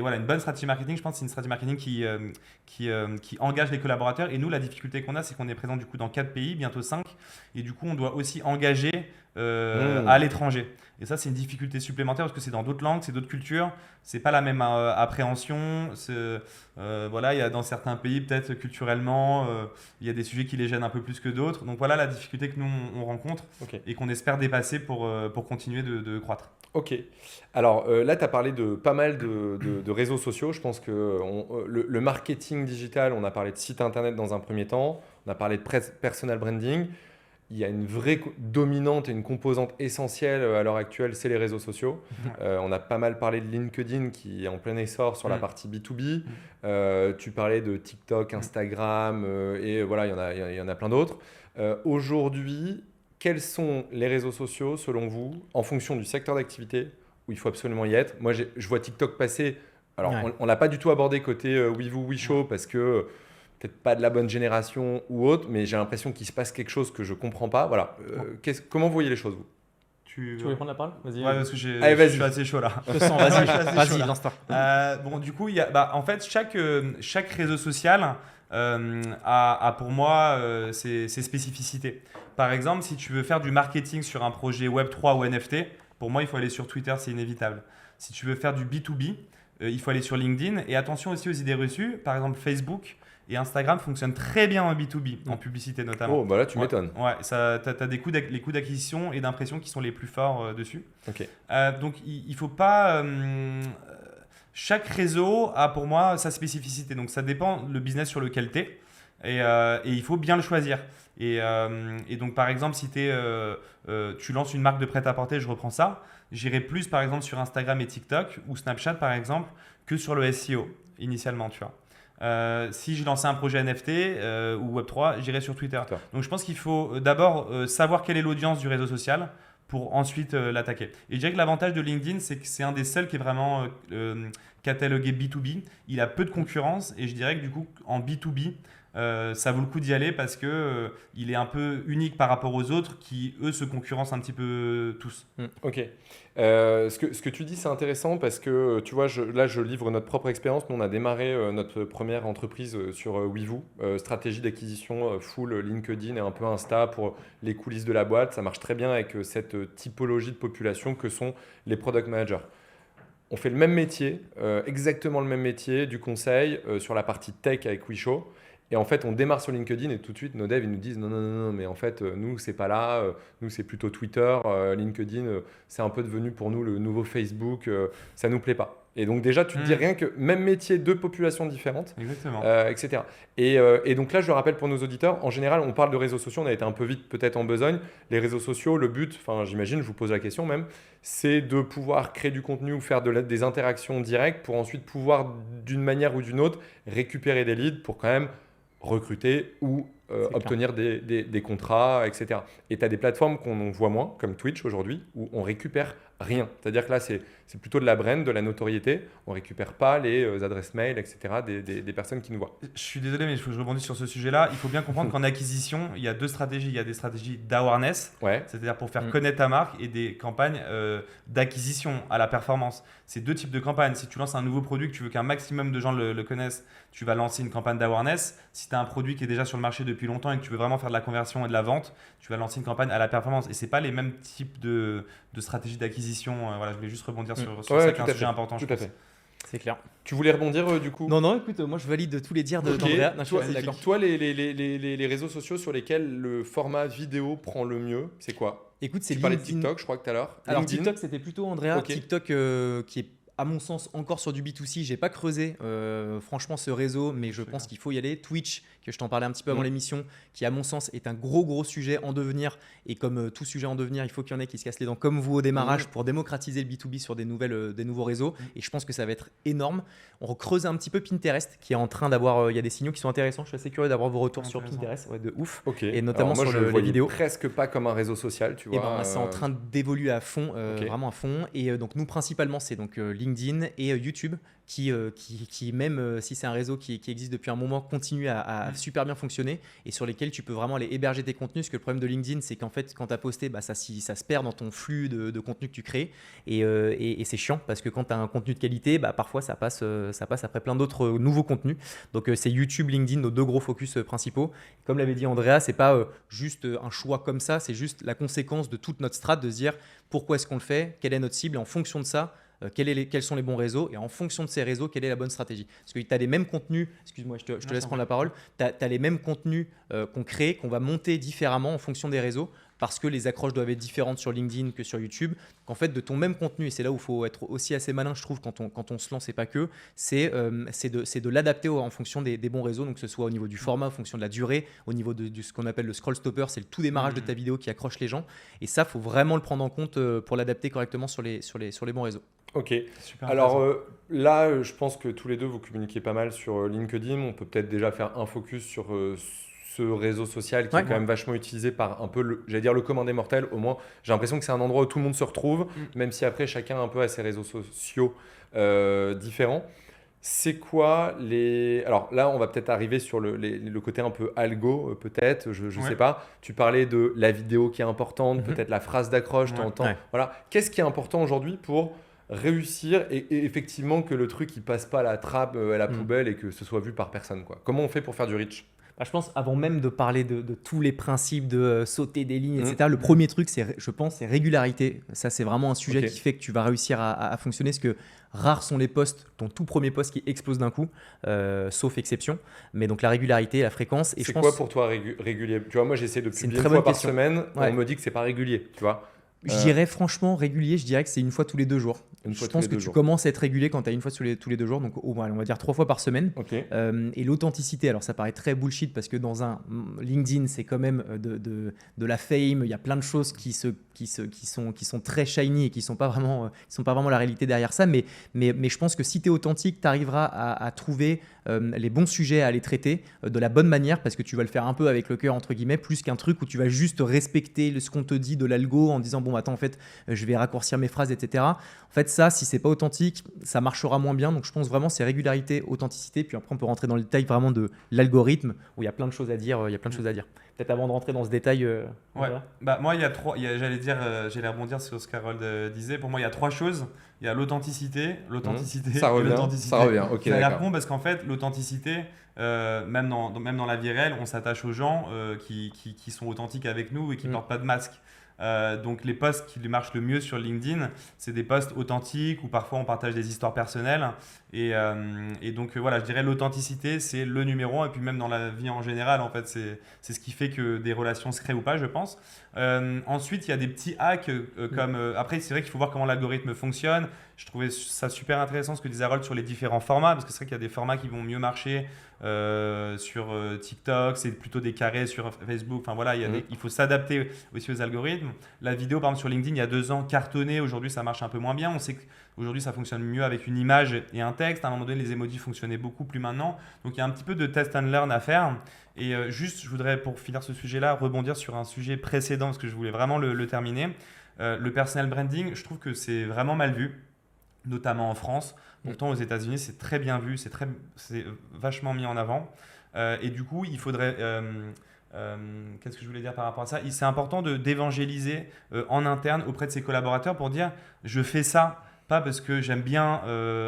voilà, une bonne stratégie marketing, je pense que c'est une stratégie marketing qui engage les collaborateurs. Et nous, la difficulté qu'on a, c'est qu'on est présent du coup dans 4 pays, bientôt 5. Et du coup, on doit aussi engager à l'étranger. Et ça, c'est une difficulté supplémentaire parce que c'est dans d'autres langues, c'est d'autres cultures. C'est pas la même appréhension. Voilà, il y a dans certains pays, peut-être culturellement, il y a des sujets qui les gênent un peu plus que d'autres. Donc voilà la difficulté que nous, on rencontre et qu'on espère dépasser pour continuer de croître. Ok. Alors là, tu as parlé de pas mal de réseaux sociaux. Je pense que le marketing digital, on a parlé de site internet dans un premier temps, on a parlé de personal branding. Il y a une vraie dominante et une composante essentielle à l'heure actuelle, c'est les réseaux sociaux. On a pas mal parlé de LinkedIn qui est en plein essor sur la partie B2B. Tu parlais de TikTok, Instagram et voilà, il y en a plein d'autres. Aujourd'hui, quels sont les réseaux sociaux selon vous en fonction du secteur d'activité où il faut absolument y être? Moi, je vois TikTok passer. Alors, on ne l'a pas du tout abordé côté WeVoo, WeShow parce que peut-être pas de la bonne génération ou autre, mais j'ai l'impression qu'il se passe quelque chose que je ne comprends pas. Voilà. Comment vous voyez les choses, vous? Tu veux prendre la parole? Vas-y. Ouais, parce que je suis assez chaud là. Je te sens, vas-y, lance-toi. Bon, du coup, en fait, chaque réseau social a pour moi ses spécificités. Par exemple, si tu veux faire du marketing sur un projet Web3 ou NFT, pour moi, il faut aller sur Twitter, c'est inévitable. Si tu veux faire du B2B, il faut aller sur LinkedIn. Et attention aussi aux idées reçues. Par exemple, Facebook et Instagram fonctionnent très bien en B2B, en publicité notamment. Oh, bah là, tu m'étonnes. Ouais, tu as les coûts d'acquisition et d'impression qui sont les plus forts dessus. Ok. Donc, il ne faut pas... chaque réseau a pour moi sa spécificité. Donc, ça dépend le business sur lequel tu es. Et il faut bien le choisir. Et donc, par exemple, si tu lances une marque de prêt-à-porter, je reprends ça, j'irai plus, par exemple, sur Instagram et TikTok ou Snapchat, par exemple, que sur le SEO, initialement, tu vois. Si je lançais un projet NFT ou Web3, j'irai sur Twitter. Donc, je pense qu'il faut d'abord savoir quelle est l'audience du réseau social pour ensuite l'attaquer. Et je dirais que l'avantage de LinkedIn, c'est que c'est un des seuls qui est vraiment catalogué B2B. Il a peu de concurrence et je dirais que du coup, en B2B, ça vaut le coup d'y aller parce que il est un peu unique par rapport aux autres qui, eux, se concurrencent un petit peu tous. Ok. Ce que tu dis, c'est intéressant parce que, tu vois, là, je livre notre propre expérience. Nous, on a démarré notre première entreprise sur WeVoo, stratégie d'acquisition full LinkedIn et un peu Insta pour les coulisses de la boîte. Ça marche très bien avec cette typologie de population que sont les product managers. On fait le même métier, exactement le même métier, du conseil sur la partie tech avec WeShow. Et en fait, on démarre sur LinkedIn et tout de suite, nos devs ils nous disent non, mais en fait, nous, c'est pas là. Nous, c'est plutôt Twitter. LinkedIn, c'est un peu devenu pour nous le nouveau Facebook. Ça nous plaît pas. Et donc, déjà, tu te dis rien que même métier, deux populations différentes, etc. Et donc là, je le rappelle pour nos auditeurs, en général, on parle de réseaux sociaux. On a été un peu vite peut-être en besogne. Les réseaux sociaux, le but, enfin, j'imagine, je vous pose la question même, c'est de pouvoir créer du contenu ou faire des interactions directes pour ensuite pouvoir, d'une manière ou d'une autre, récupérer des leads pour quand même recruter ou obtenir des contrats, etc. Et tu as des plateformes qu'on voit moins, comme Twitch aujourd'hui, où on récupère rien. C'est-à-dire que là, c'est plutôt de la brand, de la notoriété. On ne récupère pas les adresses mail, etc. des personnes qui nous voient. Je suis désolé, mais il faut que je rebondisse sur ce sujet-là. Il faut bien comprendre qu'en acquisition, il y a deux stratégies. Il y a des stratégies d'awareness, c'est-à-dire pour faire connaître ta marque, et des campagnes d'acquisition à la performance. C'est deux types de campagnes. Si tu lances un nouveau produit, que tu veux qu'un maximum de gens le connaissent, tu vas lancer une campagne d'awareness. Si tu as un produit qui est déjà sur le marché depuis depuis longtemps et que tu veux vraiment faire de la conversion et de la vente, tu vas lancer une campagne à la performance. Et c'est pas les mêmes types de stratégies d'acquisition. Voilà, je voulais juste rebondir sur ça, Ouais, qui est un sujet important, je tout à pense. fait. C'est clair. Tu voulais rebondir du coup? Non, écoute, moi je valide tous les dires Ok. d'Andrea. Non, je suis Toi, assez d'accord. toi, les réseaux sociaux sur lesquels le format vidéo prend le mieux, c'est quoi? Écoute, c'est Tu parlais de LinkedIn. TikTok, je crois que tout à l'heure. Alors LinkedIn. TikTok, c'était plutôt Andrea. Ok. TikTok qui est à mon sens encore sur du B2C. J'ai pas creusé franchement ce réseau, mais je pense qu'il faut y aller. Twitch, que je t'en parlais un petit peu avant l'émission, qui à mon sens est un gros sujet en devenir. Et comme tout sujet en devenir, il faut qu'il y en ait qui se cassent les dents comme vous au démarrage pour démocratiser le B2B sur des nouveaux réseaux. Et je pense que ça va être énorme. On recreuse un petit peu Pinterest, qui est en train d'avoir. Il y a des signaux qui sont intéressants. Je suis assez curieux d'avoir vos retours sur Pinterest, ouais, de ouf. Ok. Et notamment Alors moi, sur je le les voyais vidéos. presque pas comme un réseau social, tu Et vois. ben, c'est en train d'évoluer à fond, Ok. vraiment à fond. Et donc nous principalement, c'est donc LinkedIn et YouTube qui même si c'est un réseau qui existe depuis un moment, continue à super bien fonctionner et sur lesquels tu peux vraiment aller héberger tes contenus. Parce que le problème de LinkedIn, c'est qu'en fait, quand tu as posté, ça se perd dans ton flux de contenu que tu crées. Et c'est chiant parce que quand tu as un contenu de qualité, parfois ça passe après plein d'autres nouveaux contenus. Donc c'est YouTube, LinkedIn, nos deux gros focus principaux. Comme l'avait dit Andrea, c'est pas juste un choix comme ça, c'est juste la conséquence de toute notre strat de se dire pourquoi est-ce qu'on le fait, quelle est notre cible et en fonction de ça, quels sont les bons réseaux et en fonction de ces réseaux, quelle est la bonne stratégie. Parce que tu as les mêmes contenus, excuse-moi, je te laisse prendre la parole, tu as les mêmes contenus qu'on crée, qu'on va monter différemment en fonction des réseaux parce que les accroches doivent être différentes sur LinkedIn que sur YouTube. Qu'en fait, de ton même contenu, et c'est là où il faut être aussi assez malin, je trouve, quand on se lance et pas que, c'est de l'adapter en fonction des bons réseaux, donc que ce soit au niveau du format, en fonction de la durée, au niveau de ce qu'on appelle le scroll stopper, c'est le tout démarrage de ta vidéo qui accroche les gens. Et ça, il faut vraiment le prendre en compte pour l'adapter correctement sur les bons réseaux. Ok. Super Alors là, je pense que tous les deux, vous communiquez pas mal sur LinkedIn. On peut peut-être déjà faire un focus sur ce réseau social qui est quand même vachement utilisé par un peu, j'allais dire le commun des mortels. Au moins, j'ai l'impression que c'est un endroit où tout le monde se retrouve, même si après, chacun un peu a ses réseaux sociaux différents. C'est quoi les... Alors là, on va peut-être arriver sur le côté un peu algo, peut-être, je sais pas. Tu parlais de la vidéo qui est importante, peut-être la phrase d'accroche, t'entends. Voilà. Qu'est-ce qui est important aujourd'hui pour réussir et effectivement que le truc il passe pas à la trappe, à la poubelle et que ce soit vu par personne, quoi. Comment on fait pour faire du reach? Je pense, avant même de parler de tous les principes de sauter des lignes, etc., le premier truc, je pense, c'est régularité. Ça, c'est vraiment un sujet qui fait que tu vas réussir à fonctionner. Parce que rares sont les posts, ton tout premier post qui explose d'un coup, sauf exception. Mais donc la régularité, la fréquence. C'est quoi pour toi régulier? Tu vois, moi j'essaie de publier une fois par semaine. On me dit que c'est pas régulier, tu vois. Je dirais franchement régulier, je dirais que c'est une fois tous les 2 jours. Je pense que tu commences à être régulier quand tu as une fois tous les 2 jours, donc on va dire 3 fois par semaine. Et l'authenticité, alors ça paraît très bullshit parce que dans un LinkedIn, c'est quand même de la fame, il y a plein de choses qui sont très shiny et qui sont pas vraiment la réalité derrière ça. Mais je pense que si tu es authentique, tu arriveras à trouver les bons sujets à les traiter de la bonne manière parce que tu vas le faire un peu avec le cœur, entre guillemets, plus qu'un truc où tu vas juste respecter ce qu'on te dit de l'algo en disant bon attends en fait je vais raccourcir mes phrases, etc. En fait ça, si c'est pas authentique, ça marchera moins bien. Donc je pense vraiment c'est régularité, authenticité, puis après on peut rentrer dans le détail vraiment de l'algorithme où il y a plein de choses à dire, Peut-être avant de rentrer dans ce détail. Voilà. Moi j'allais rebondir sur ce qu'Harold disait. Pour moi il y a 3 choses. Il y a l'authenticité ça revient, et l'authenticité. Ça revient, ok, ça a l'air d'accord. con parce qu'en fait l'authenticité, même dans la vie réelle, on s'attache aux gens qui sont authentiques avec nous et qui portent pas de masque. Donc les posts qui marchent le mieux sur LinkedIn, c'est des posts authentiques où parfois on partage des histoires personnelles et donc voilà, je dirais l'authenticité c'est le numéro 1 et puis même dans la vie en général en fait c'est ce qui fait que des relations se créent ou pas, je pense. Ensuite il y a des petits hacks comme après c'est vrai qu'il faut voir comment l'algorithme fonctionne. Je trouvais ça super intéressant ce que disait Harold sur les différents formats parce que c'est vrai qu'il y a des formats qui vont mieux marcher sur TikTok, c'est plutôt des carrés sur Facebook. Enfin voilà, il faut s'adapter aussi aux algorithmes. La vidéo, par exemple, sur LinkedIn, il y a 2 ans, cartonnée. Aujourd'hui, ça marche un peu moins bien. On sait qu'aujourd'hui, ça fonctionne mieux avec une image et un texte. À un moment donné, les emojis fonctionnaient beaucoup plus maintenant. Donc, il y a un petit peu de test and learn à faire. Et juste, je voudrais, pour finir ce sujet-là, rebondir sur un sujet précédent parce que je voulais vraiment le terminer. Le personal branding, je trouve que c'est vraiment mal vu, notamment en France. Pourtant, aux États-Unis, c'est très bien vu, c'est vachement mis en avant. Et du coup, il faudrait... qu'est-ce que je voulais dire par rapport à ça? C'est important d'évangéliser en interne auprès de ses collaborateurs pour dire « je fais ça pas parce que j'aime bien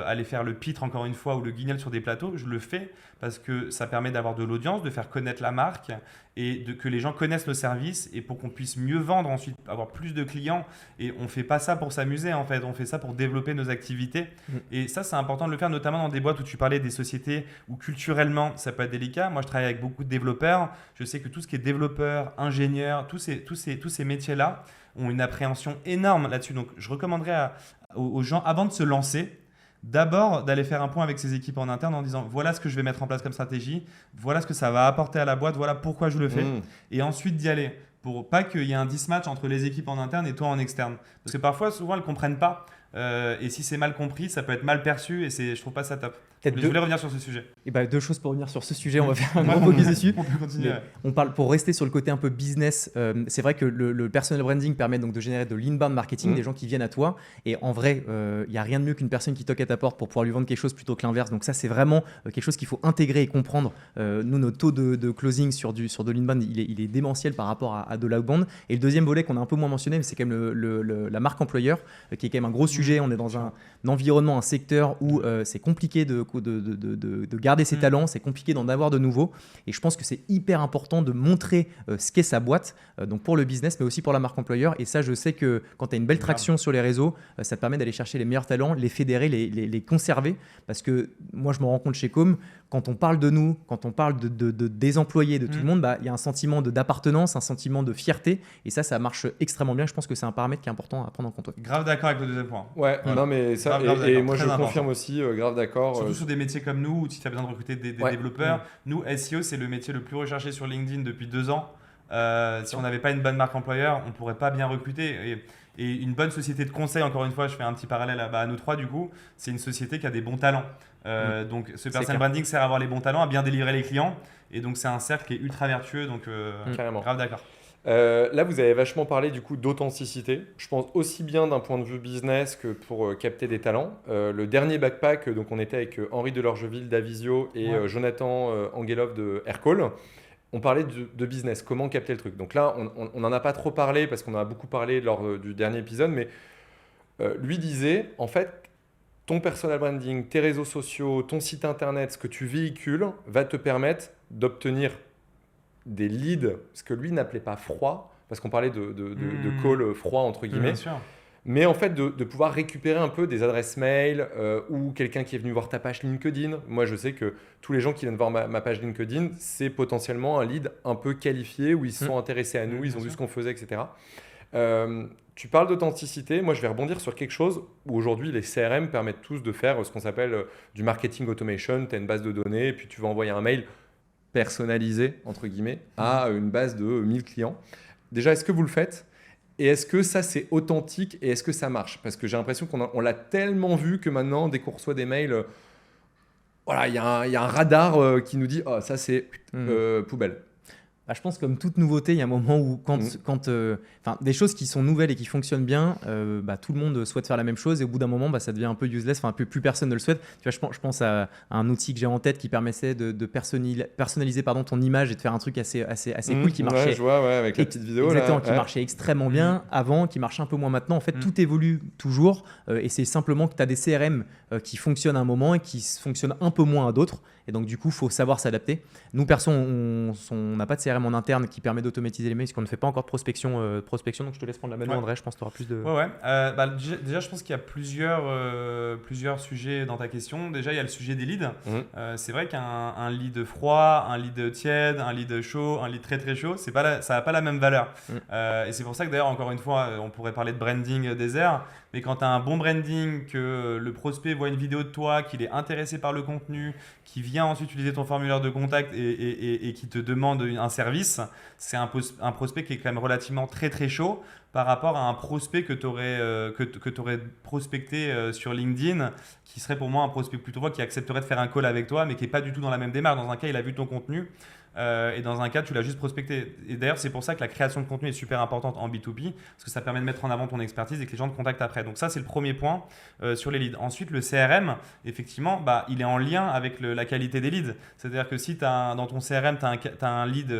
aller faire le pitre encore une fois ou le guignol sur des plateaux, je le fais parce que ça permet d'avoir de l'audience, de faire connaître la marque et que les gens connaissent le service et pour qu'on puisse mieux vendre ensuite, avoir plus de clients. Et on ne fait pas ça pour s'amuser en fait, on fait ça pour développer nos activités. Et ça, c'est important de le faire, notamment dans des boîtes où tu parlais des sociétés où culturellement ça peut être délicat. Moi, je travaille avec beaucoup de développeurs. Je sais que tout ce qui est développeur, ingénieur, tous ces métiers-là ont une appréhension énorme là-dessus. Donc, je recommanderais aux gens, avant de se lancer, d'abord d'aller faire un point avec ses équipes en interne en disant voilà ce que je vais mettre en place comme stratégie, voilà ce que ça va apporter à la boîte, voilà pourquoi je le fais. Et ensuite d'y aller pour pas qu'il y ait un mismatch entre les équipes en interne et toi en externe. Parce que parfois, souvent, elles ne comprennent pas. Et si c'est mal compris, ça peut être mal perçu et je trouve pas ça top. Je voulais revenir sur ce sujet. Et bah, 2 choses pour revenir sur ce sujet, on va faire un gros focus dessus. On peut continuer. On parle, pour rester sur le côté un peu business, c'est vrai que le personal branding permet donc de générer de l'inbound marketing, des gens qui viennent à toi. Et en vrai, il n'y a rien de mieux qu'une personne qui toque à ta porte pour pouvoir lui vendre quelque chose plutôt que l'inverse. Donc ça, c'est vraiment quelque chose qu'il faut intégrer et comprendre. Nous, notre taux de closing sur de l'inbound, il est démentiel par rapport à de l'outbound. Et le deuxième volet qu'on a un peu moins mentionné, mais c'est quand même la marque employeur, qui est quand même un gros sujet. On est dans un environnement, un secteur où c'est compliqué de garder ses talents, c'est compliqué d'en avoir de nouveaux. Et je pense que c'est hyper important de montrer ce qu'est sa boîte, donc pour le business, mais aussi pour la marque employeur. Et ça, je sais que quand tu as une belle traction sur les réseaux, ça te permet d'aller chercher les meilleurs talents, les fédérer, les conserver. Parce que moi, je me rends compte chez Com, quand on parle de nous, quand on parle des employés, de tout le monde, il y a un sentiment d'appartenance, un sentiment de fierté. Et ça marche extrêmement bien. Je pense que c'est un paramètre qui est important à prendre en compte. Ouais. Grave d'accord avec le deuxième point. Ouais, non mais ça, et moi je confirme aussi, grave d'accord. Surtout sur des métiers comme nous, où si tu as besoin de recruter des développeurs. Nous, SEO, c'est le métier le plus recherché sur LinkedIn depuis 2 ans. Si on n'avait pas une bonne marque employeur, on ne pourrait pas bien recruter. Et une bonne société de conseil, encore une fois, je fais un petit parallèle à nous trois du coup, c'est une société qui a des bons talents. Donc ce personal branding sert à avoir les bons talents, à bien délivrer les clients. Et donc c'est un cercle qui est ultra vertueux. Donc grave d'accord. Là, vous avez vachement parlé du coup d'authenticité. Je pense aussi bien d'un point de vue business que pour capter des talents. Le dernier backpack, donc on était avec Henri Delorgeville d'Avisio et Jonathan Angelov de Aircall. On parlait de business, comment capter le truc. Donc là, on n'en a pas trop parlé parce qu'on en a beaucoup parlé lors du dernier épisode, mais lui disait, en fait, ton personal branding, tes réseaux sociaux, ton site internet, ce que tu véhicules, va te permettre d'obtenir des leads, ce que lui n'appelait pas froid, parce qu'on parlait de call froid, entre guillemets. Bien sûr. Mais en fait, de pouvoir récupérer un peu des adresses mail ou quelqu'un qui est venu voir ta page LinkedIn. Moi, je sais que tous les gens qui viennent voir ma page LinkedIn, c'est potentiellement un lead un peu qualifié où ils se sont intéressés à nous, ils ont vu ce qu'on faisait, etc. Tu parles d'authenticité. Moi, je vais rebondir sur quelque chose où aujourd'hui, les CRM permettent tous de faire ce qu'on s'appelle du marketing automation. Tu as une base de données et puis tu vas envoyer un mail personnalisé, entre guillemets, à une base de 1000 clients. Déjà, est-ce que vous le faites ? Et est-ce que ça, c'est authentique et est-ce que ça marche ? Parce que j'ai l'impression qu'on l'a tellement vu que maintenant, dès qu'on reçoit des mails, voilà, il y a un radar qui nous dit « Oh, ça, c'est poubelle ». Je pense comme toute nouveauté, il y a un moment où quand des choses qui sont nouvelles et qui fonctionnent bien, tout le monde souhaite faire la même chose et au bout d'un moment, ça devient un peu useless, plus personne ne le souhaite. Tu vois, je pense à un outil que j'ai en tête qui permettait de personnaliser ton image et de faire un truc assez cool qui marchait. Ouais, je vois, avec la petite vidéo. Exactement, là, qui marchait extrêmement bien avant, qui marche un peu moins maintenant. En fait, tout évolue toujours et c'est simplement que tu as des CRM qui fonctionnent à un moment et qui fonctionnent un peu moins à d'autres. Et donc, du coup, il faut savoir s'adapter. Nous, perso, on n'a pas de CRM en interne qui permet d'automatiser les mails parce qu'on ne fait pas encore de prospection. Donc, je te laisse prendre la main, André. Je pense que tu auras plus de… Déjà, je pense qu'il y a plusieurs sujets dans ta question. Déjà, il y a le sujet des leads. C'est vrai qu'un lead froid, un lead tiède, un lead chaud, un lead très très chaud, ça n'a pas la même valeur. Et c'est pour ça que d'ailleurs, encore une fois, on pourrait parler de branding désert. Mais quand tu as un bon branding, que le prospect voit une vidéo de toi, qu'il est intéressé par le contenu, qui vient ensuite utiliser ton formulaire de contact et qui te demande un service, c'est un prospect qui est quand même relativement très très chaud par rapport à un prospect que tu aurais prospecté sur LinkedIn, qui serait pour moi un prospect plutôt qui accepterait de faire un call avec toi, mais qui n'est pas du tout dans la même démarche. Dans un cas, il a vu ton contenu. Et dans un cas, tu l'as juste prospecté. Et d'ailleurs, c'est pour ça que la création de contenu est super importante en B2B, parce que ça permet de mettre en avant ton expertise et que les gens te contactent après. Donc ça, c'est le premier point sur les leads. Ensuite, le CRM, effectivement, il est en lien avec la qualité des leads. C'est-à-dire que si dans ton CRM, tu as un lead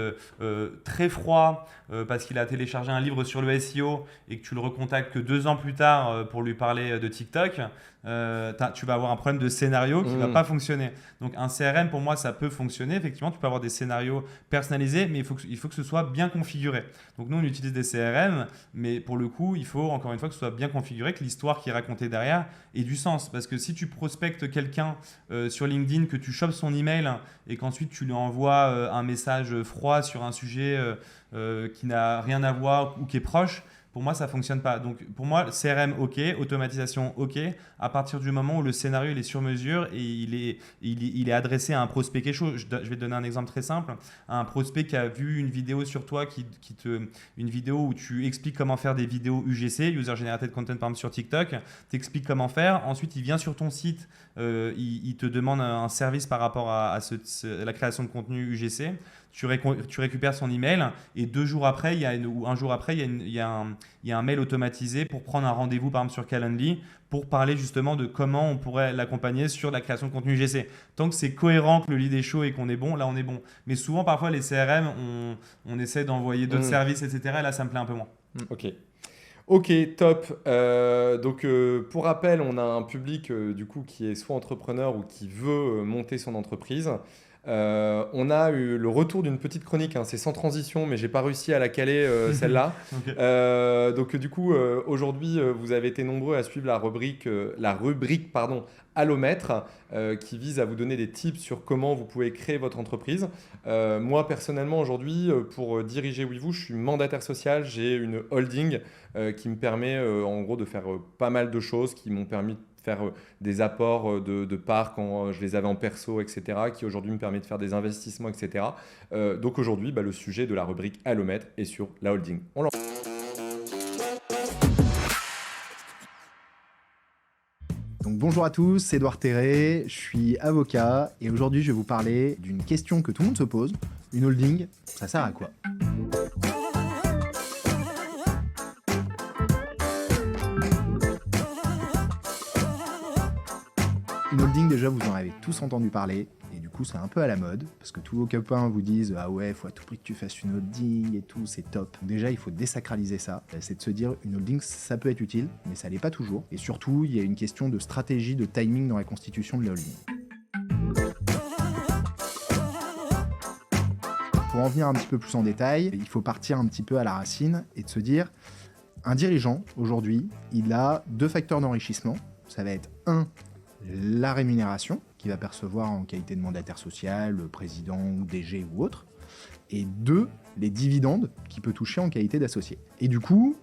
très froid parce qu'il a téléchargé un livre sur le SEO CEO et que tu le recontactes que 2 ans plus tard pour lui parler de TikTok, tu vas avoir un problème de scénario qui ne va pas fonctionner. Donc un CRM, pour moi, ça peut fonctionner. Effectivement, tu peux avoir des scénarios personnalisés, mais il faut que ce soit bien configuré. Donc nous, on utilise des CRM, mais pour le coup, il faut encore une fois que ce soit bien configuré, que l'histoire qui est racontée derrière ait du sens. Parce que si tu prospectes quelqu'un sur LinkedIn, que tu chopes son email et qu'ensuite tu lui envoies un message froid sur un sujet qui n'a rien à voir ou qui est proche, pour moi, ça ne fonctionne pas. Donc, pour moi, CRM, OK, automatisation, OK, à partir du moment où le scénario il est sur mesure et il est adressé à un prospect quelque chose. Je vais te donner un exemple très simple. Un prospect qui a vu une vidéo sur toi, une vidéo où tu expliques comment faire des vidéos UGC, User Generated Content, par exemple, sur TikTok, tu expliques comment faire. Ensuite, il vient sur ton site, il te demande un service par rapport à la création de contenu UGC. Tu récupères son email et 2 jours après, ou un jour après, il y a un mail automatisé pour prendre un rendez-vous, par exemple, sur Calendly pour parler justement de comment on pourrait l'accompagner sur la création de contenu UGC. Tant que c'est cohérent, que le lead est chaud et qu'on est bon, là, on est bon. Mais souvent, parfois, les CRM, on essaie d'envoyer d'autres services, etc. Et là, ça me plaît un peu moins. Ok, top. Donc, pour rappel, on a un public du coup, qui est soit entrepreneur ou qui veut monter son entreprise. On a eu le retour d'une petite chronique, c'est sans transition, mais j'ai pas réussi à la caler celle-là. Okay. Donc du coup, aujourd'hui, vous avez été nombreux à suivre la rubrique Allomètre, qui vise à vous donner des tips sur comment vous pouvez créer votre entreprise. Moi, personnellement, aujourd'hui, pour diriger WeVoo, je suis mandataire social. J'ai une holding qui me permet en gros de faire pas mal de choses, qui m'ont permis de faire des apports de parts quand je les avais en perso, etc., qui aujourd'hui me permet de faire des investissements, etc. Donc aujourd'hui, le sujet de la rubrique Allomètre est sur la holding. Donc bonjour à tous, c'est Edouard Terré, je suis avocat et aujourd'hui je vais vous parler d'une question que tout le monde se pose. Une holding, ça sert à quoi ? Une holding, déjà, vous en avez tous entendu parler, et du coup, c'est un peu à la mode, parce que tous vos copains vous disent « Ah ouais, faut à tout prix que tu fasses une holding et tout, c'est top ». Déjà, il faut désacraliser ça. C'est de se dire, une holding, ça peut être utile, mais ça l'est pas toujours. Et surtout, il y a une question de stratégie, de timing dans la constitution de la holding. Pour en venir un petit peu plus en détail, il faut partir un petit peu à la racine et de se dire, un dirigeant, aujourd'hui, il a 2 facteurs d'enrichissement. Ça va être 1, la rémunération qu'il va percevoir en qualité de mandataire social, président ou DG ou autre, et 2, les dividendes qu'il peut toucher en qualité d'associé. Et du coup,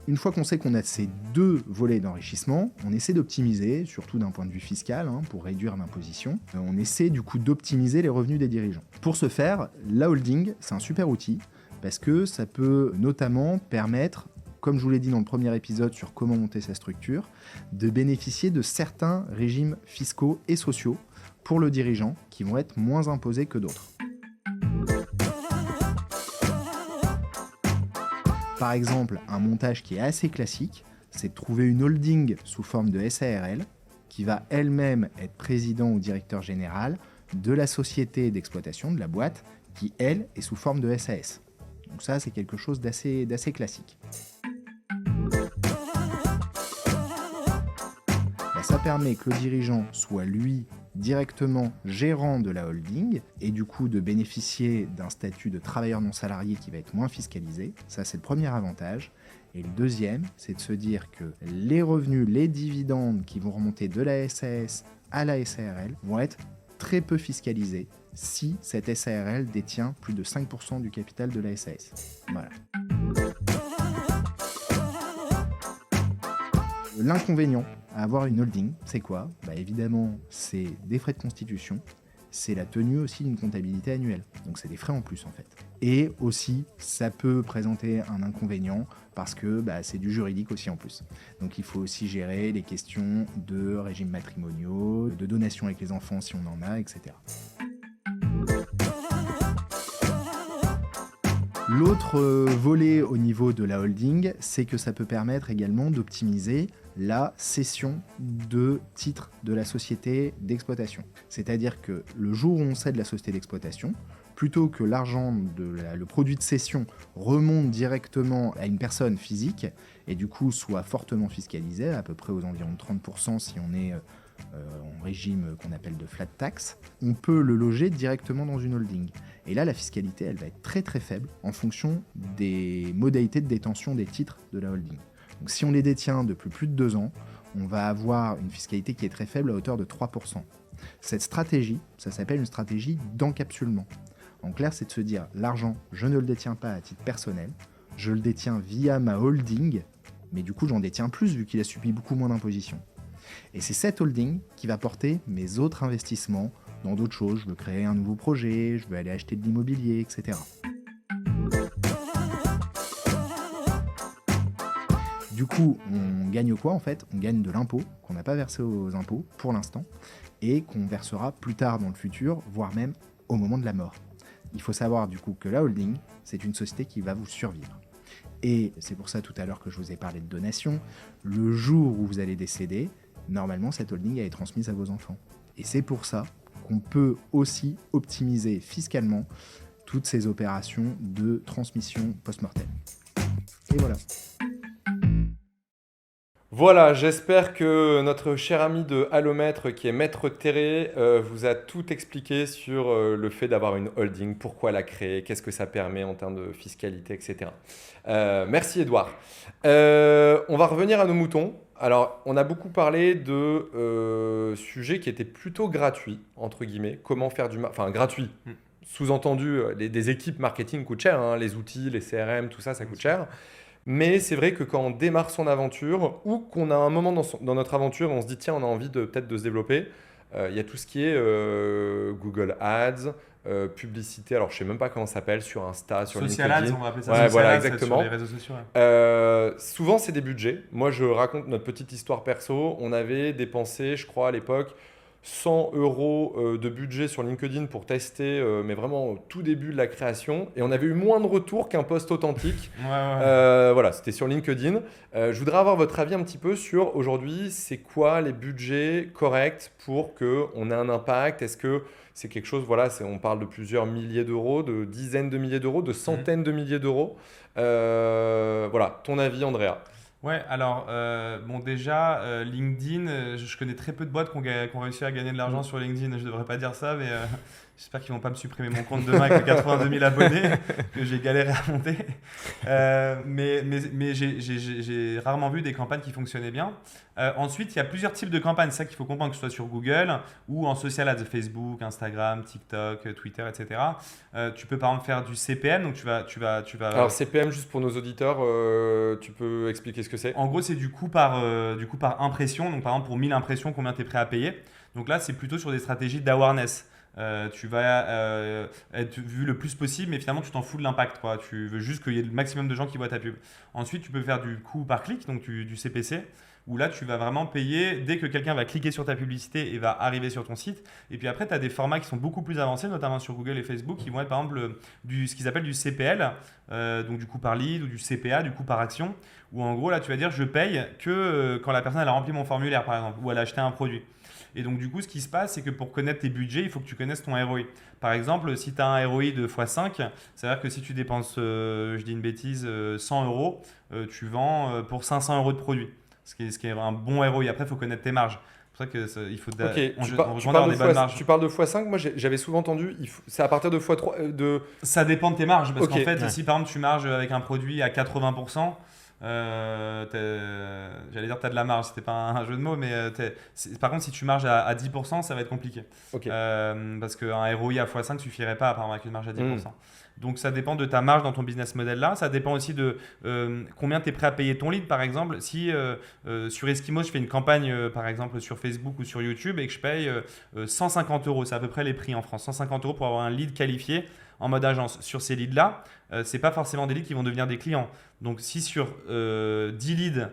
une fois qu'on sait qu'on a ces 2 volets d'enrichissement, on essaie d'optimiser, surtout d'un point de vue fiscal, pour réduire l'imposition, on essaie du coup d'optimiser les revenus des dirigeants. Pour ce faire, la holding, c'est un super outil, parce que ça peut notamment permettre, comme je vous l'ai dit dans le premier épisode sur comment monter sa structure, de bénéficier de certains régimes fiscaux et sociaux pour le dirigeant qui vont être moins imposés que d'autres. Par exemple, un montage qui est assez classique, c'est de trouver une holding sous forme de SARL qui va elle-même être président ou directeur général de la société d'exploitation, de la boîte, qui elle est sous forme de SAS. Donc ça, c'est quelque chose d'assez classique. Ça permet que le dirigeant soit lui directement gérant de la holding et du coup de bénéficier d'un statut de travailleur non salarié qui va être moins fiscalisé. Ça, c'est le premier avantage. Et le deuxième, c'est de se dire que les revenus, les dividendes qui vont remonter de la SAS à la SARL vont être très peu fiscalisés si cette SARL détient plus de 5% du capital de la SAS. Voilà. L'inconvénient à avoir une holding, c'est quoi ? Évidemment, c'est des frais de constitution, c'est la tenue aussi d'une comptabilité annuelle. Donc c'est des frais en plus en fait. Et aussi, ça peut présenter un inconvénient parce que c'est du juridique aussi en plus. Donc il faut aussi gérer les questions de régimes matrimoniaux, de donations avec les enfants si on en a, etc. L'autre volet au niveau de la holding, c'est que ça peut permettre également d'optimiser la cession de titres de la société d'exploitation. C'est-à-dire que le jour où on cède la société d'exploitation, plutôt que l'argent, le produit de cession remonte directement à une personne physique et du coup soit fortement fiscalisé, à peu près aux environs de 30% si on est en régime qu'on appelle de flat tax, on peut le loger directement dans une holding. Et là, la fiscalité, elle va être très très faible en fonction des modalités de détention des titres de la holding. Donc si on les détient depuis plus de 2 ans, on va avoir une fiscalité qui est très faible à hauteur de 3%. Cette stratégie, ça s'appelle une stratégie d'encapsulement. En clair, c'est de se dire, l'argent, je ne le détiens pas à titre personnel, je le détiens via ma holding, mais du coup, j'en détiens plus vu qu'il a subi beaucoup moins d'imposition. Et c'est cette holding qui va porter mes autres investissements dans d'autres choses. Je veux créer un nouveau projet, je veux aller acheter de l'immobilier, etc. Du coup, on gagne quoi en fait? On gagne de l'impôt qu'on n'a pas versé aux impôts pour l'instant et qu'on versera plus tard dans le futur, voire même au moment de la mort. Il faut savoir du coup que la holding, c'est une société qui va vous survivre. Et c'est pour ça tout à l'heure que je vous ai parlé de donation. Le jour où vous allez décéder, normalement cette holding elle est transmise à vos enfants. Et c'est pour ça qu'on peut aussi optimiser fiscalement toutes ces opérations de transmission post-mortem. Et voilà. Voilà, j'espère que notre cher ami de Allomètre, qui est Maître Terré, vous a tout expliqué sur le fait d'avoir une holding, pourquoi la créer, qu'est-ce que ça permet en termes de fiscalité, etc. Merci Edouard. On va revenir à nos moutons. Alors, on a beaucoup parlé de sujets qui étaient plutôt gratuits, entre guillemets. Comment faire du... Enfin, gratuit. Sous-entendu, des équipes marketing coûtent cher, hein, les outils, les CRM, tout ça, ça coûte cher. Mais c'est vrai que quand on démarre son aventure ou qu'on a un moment dans notre aventure, on se dit tiens, on a envie peut-être de se développer, il y a tout ce qui est Google Ads, publicité, alors je ne sais même pas comment ça s'appelle, sur Insta, sur Social LinkedIn. Ads, on va appeler ça Ouais, Social voilà, Ads exactement. sur les réseaux sociaux. Ouais. Souvent, c'est des budgets. Moi, je raconte notre petite histoire perso. On avait dépensé, je crois, à l'époque, 100 € de budget sur LinkedIn pour tester, mais vraiment au tout début de la création. Et on avait eu moins de retours qu'un post authentique. Voilà, c'était sur LinkedIn. Je voudrais avoir votre avis un petit peu sur aujourd'hui, c'est quoi les budgets corrects pour qu'on ait un impact? Est-ce que c'est quelque chose, voilà, on parle de plusieurs milliers d'euros, de dizaines de milliers d'euros, de centaines de milliers d'euros. Voilà, ton avis, Andrea? Ouais, alors, bon, déjà, LinkedIn, je connais très peu de boîtes qui ont réussi à gagner de l'argent sur LinkedIn. Je ne devrais pas dire ça, mais j'espère qu'ils ne vont pas me supprimer mon compte demain avec les 82 000 abonnés que j'ai galéré à monter. Mais j'ai rarement vu des campagnes qui fonctionnaient bien. Ensuite, il y a plusieurs types de campagnes. C'est ça qu'il faut comprendre, que ce soit sur Google ou en social ads, Facebook, Instagram, TikTok, Twitter, etc. Tu peux par exemple faire du CPM. Donc, tu vas... Alors, CPM, juste pour nos auditeurs, tu peux expliquer ce que c'est? En gros, c'est du coup par impression. Donc, par exemple, pour 1000 impressions, combien tu es prêt à payer? Donc là, c'est plutôt sur des stratégies d'awareness. Tu vas être vu le plus possible, mais finalement, tu t'en fous de l'impact, quoi. Tu veux juste qu'il y ait le maximum de gens qui voient ta pub. Ensuite, tu peux faire du coût par clic, donc du CPC, où là, tu vas vraiment payer dès que quelqu'un va cliquer sur ta publicité et va arriver sur ton site. Et puis après, tu as des formats qui sont beaucoup plus avancés, notamment sur Google et Facebook, qui vont être par exemple ce qu'ils appellent du CPL, donc du coût par lead, ou du CPA, du coût par action, où en gros, là, tu vas dire je paye que quand la personne elle a rempli mon formulaire, par exemple, ou elle a acheté un produit. Et donc, du coup, ce qui se passe, c'est que pour connaître tes budgets, il faut que tu connaisses ton ROI. Par exemple, si tu as un ROI de x5, c'est-à-dire que si tu dépenses, je dis une bêtise, 100 €, tu vends pour 500 € de produit. Ce qui est un bon ROI. Après, il faut connaître tes marges. C'est pour ça qu'il faut Ok, tu marges. parles de x5, moi j'avais souvent entendu, c'est à partir de x3. Ça dépend de tes marges. Parce qu'en fait, ouais. si par exemple tu marges avec un produit à 80%, j'allais dire que tu as de la marge, c'était pas un jeu de mots, mais par contre, si tu marges à 10%, ça va être compliqué. Ok. Parce qu'un ROI à x5 ne suffirait pas, apparemment, avec une marge à 10%. Donc, ça dépend de ta marge dans ton business model là. Ça dépend aussi de combien tu es prêt à payer ton lead. Par exemple, si sur Eskimo, je fais une campagne, par exemple, sur Facebook ou sur YouTube et que je paye 150 €, c'est à peu près les prix en France, 150 € pour avoir un lead qualifié en mode agence. Sur ces leads-là, ce n'est pas forcément des leads qui vont devenir des clients. Donc, si sur 10 leads,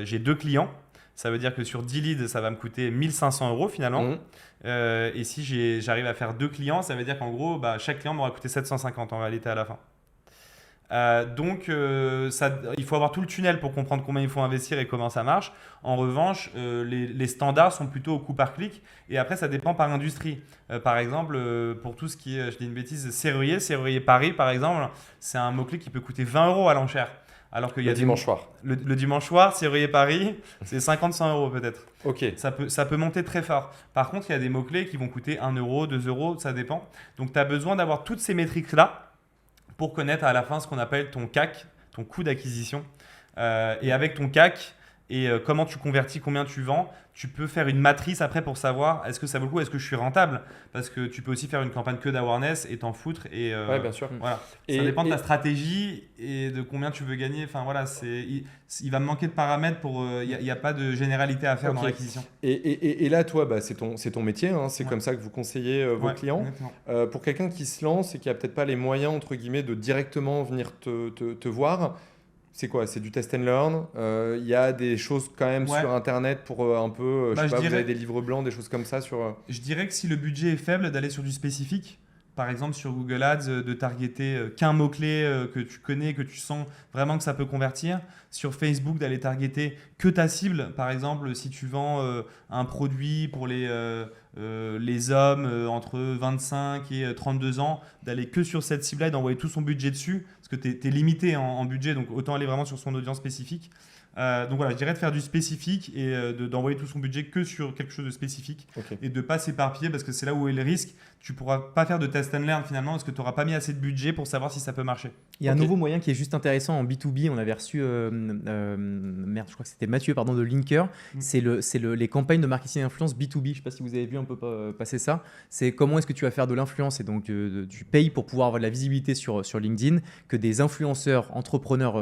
j'ai 2 clients, ça veut dire que sur 10 leads, ça va me coûter 1500 € finalement. Et si j'arrive à faire 2 clients, ça veut dire qu'en gros, chaque client m'aura coûté 750 en réalité à la fin. Donc, il faut avoir tout le tunnel pour comprendre combien il faut investir et comment ça marche. En revanche, les standards sont plutôt au coût par clic. Et après, ça dépend par industrie. Par exemple, pour tout ce qui est, je dis une bêtise, Serrurier Paris, par exemple, c'est un mot-clé qui peut coûter 20 € à l'enchère. Alors qu'il y a dimanche soir. Le dimanche soir, Serrurier Paris, c'est 50-100 € peut-être. Ok. Ça peut monter très fort. Par contre, il y a des mots-clés qui vont coûter 1 €, 2 €, ça dépend. Donc, tu as besoin d'avoir toutes ces métriques-là pour connaître à la fin ce qu'on appelle ton CAC, ton coût d'acquisition. Et avec ton CAC et comment tu convertis, combien tu vends, tu peux faire une matrice après pour savoir est-ce que ça vaut le coup, est-ce que je suis rentable. Parce que tu peux aussi faire une campagne que d'awareness et t'en foutre. Et, Ouais, bien sûr. Voilà. Ça dépend de ta stratégie et de combien tu veux gagner. Enfin, voilà, il va me manquer de paramètres pour. Il n'y a pas de généralité à faire dans l'acquisition. Et là, toi, c'est ton métier. Hein, c'est comme ça que vous conseillez vos clients. Pour quelqu'un qui se lance et qui n'a peut-être pas les moyens, entre guillemets, de directement venir te voir, c'est quoi? C'est du test and learn. Il y a des choses quand même sur Internet pour un peu, je sais pas, vous avez des livres blancs, des choses comme ça sur. Je dirais que si le budget est faible, d'aller sur du spécifique. Par exemple, sur Google Ads, de targeter qu'un mot-clé que tu connais, que tu sens vraiment que ça peut convertir. Sur Facebook, d'aller targeter que ta cible. Par exemple, si tu vends un produit pour les hommes entre 25 et 32 ans, d'aller que sur cette cible-là et d'envoyer tout son budget dessus. Parce que tu es limité en budget, donc autant aller vraiment sur son audience spécifique. Donc voilà, je dirais de faire du spécifique et d'envoyer tout son budget que sur quelque chose de spécifique et de ne pas s'éparpiller parce que c'est là où est le risque. Tu ne pourras pas faire de test and learn finalement parce que tu n'auras pas mis assez de budget pour savoir si ça peut marcher. Il y a un nouveau moyen qui est juste intéressant en B2B. On avait reçu, je crois que c'était Mathieu de Linker. C'est les campagnes de marketing influence B2B. Je ne sais pas si vous avez vu un peu passer ça. C'est comment est-ce que tu vas faire de l'influence et donc tu payes pour pouvoir avoir de la visibilité sur LinkedIn, que des influenceurs, entrepreneurs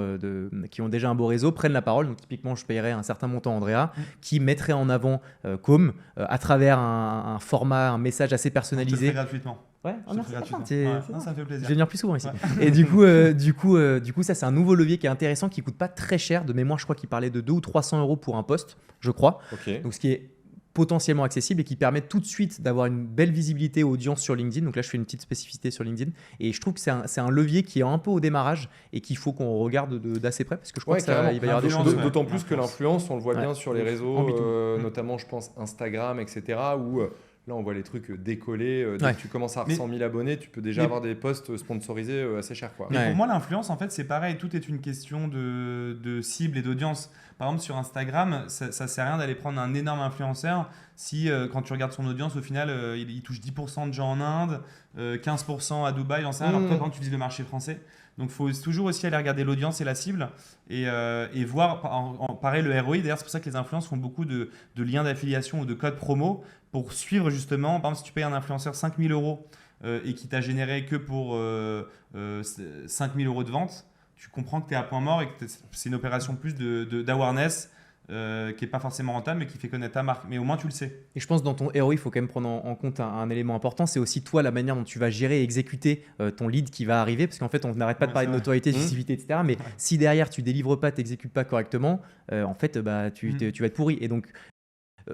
qui ont déjà un beau réseau prennent la parole. Donc typiquement, je paierais un certain montant à Andrea qui mettrait en avant Com à travers un format, un message assez personnalisé. Gratuitement. Ouais, gratuitement. Ça me fait plaisir. Je vais venir plus souvent ici. Et du coup, ça c'est un nouveau levier qui est intéressant, qui coûte pas très cher. De mémoire, je crois qu'il parlait de 200 ou 300 € pour un post, je crois. Donc ce qui est potentiellement accessible et qui permet tout de suite d'avoir une belle visibilité audience sur LinkedIn. Donc là, je fais une petite spécificité sur LinkedIn et je trouve que c'est un levier qui est un peu au démarrage et qu'il faut qu'on regarde d'assez près parce que je crois qu'il va y avoir des choses. D'autant plus que l'influence, on le voit bien sur les réseaux, notamment, je pense, Instagram, etc., où là, on voit les trucs décollés. Dès que tu commences à avoir 100 000 abonnés, tu peux déjà avoir des posts sponsorisés assez chers. Mais pour moi, l'influence, en fait, c'est pareil. Tout est une question de cible et d'audience. Par exemple, sur Instagram, ça ne sert à rien d'aller prendre un énorme influenceur si, quand tu regardes son audience, au final, il touche 10% de gens en Inde, 15% à Dubaï, j'en sais rien. Alors toi, quand tu vises le marché français. Donc, il faut toujours aussi aller regarder l'audience et la cible et voir, pareil, le ROI. D'ailleurs, c'est pour ça que les influenceurs font beaucoup de liens d'affiliation ou de codes promo pour suivre justement. Par exemple, si tu payes un influenceur 5 000 € et qui t'a généré que pour 5 000 € de vente, tu comprends que tu es à point mort et que c'est une opération plus d'awareness qui n'est pas forcément rentable mais qui fait connaître ta marque. Mais au moins, tu le sais. Et je pense que dans ton ROI, il faut quand même prendre en compte un élément important. C'est aussi toi, la manière dont tu vas gérer et exécuter ton lead qui va arriver. Parce qu'en fait, on n'arrête pas de parler de notoriété, de visibilité, etc. Mais si derrière, tu ne délivres pas, tu n'exécutes pas correctement, en fait, tu vas être pourri. Et donc,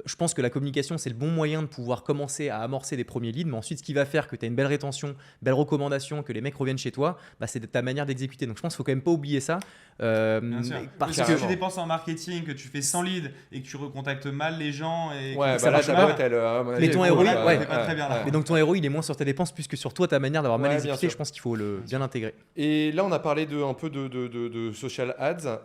je pense que la communication, c'est le bon moyen de pouvoir commencer à amorcer des premiers leads. Mais ensuite, ce qui va faire que tu as une belle rétention, belle recommandation, que les mecs reviennent chez toi, c'est ta manière d'exécuter. Donc, je pense qu'il ne faut quand même pas oublier ça. Parce que tu dépenses en marketing, que tu fais 100 leads et que tu recontactes mal les gens. Et ça marche mal. Mais ton ROI, pas très bien là. Mais donc ton ROI, il est moins sur tes dépenses plus que sur toi, ta manière d'avoir mal exécuté. Je pense qu'il faut bien l'intégrer. Et là, on a parlé un peu de social ads.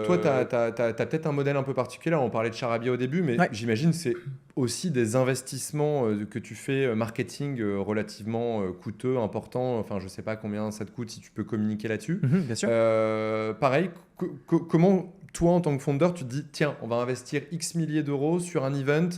Toi, tu as peut-être un modèle un peu particulier. On parlait de Charabia au début, mais j'imagine que c'est aussi des investissements que tu fais marketing relativement coûteux, importants. Enfin, je ne sais pas combien ça te coûte si tu peux communiquer là-dessus. Bien sûr. Pareil, comment toi, en tant que fondeur, tu te dis, tiens, on va investir X milliers d'euros sur un event.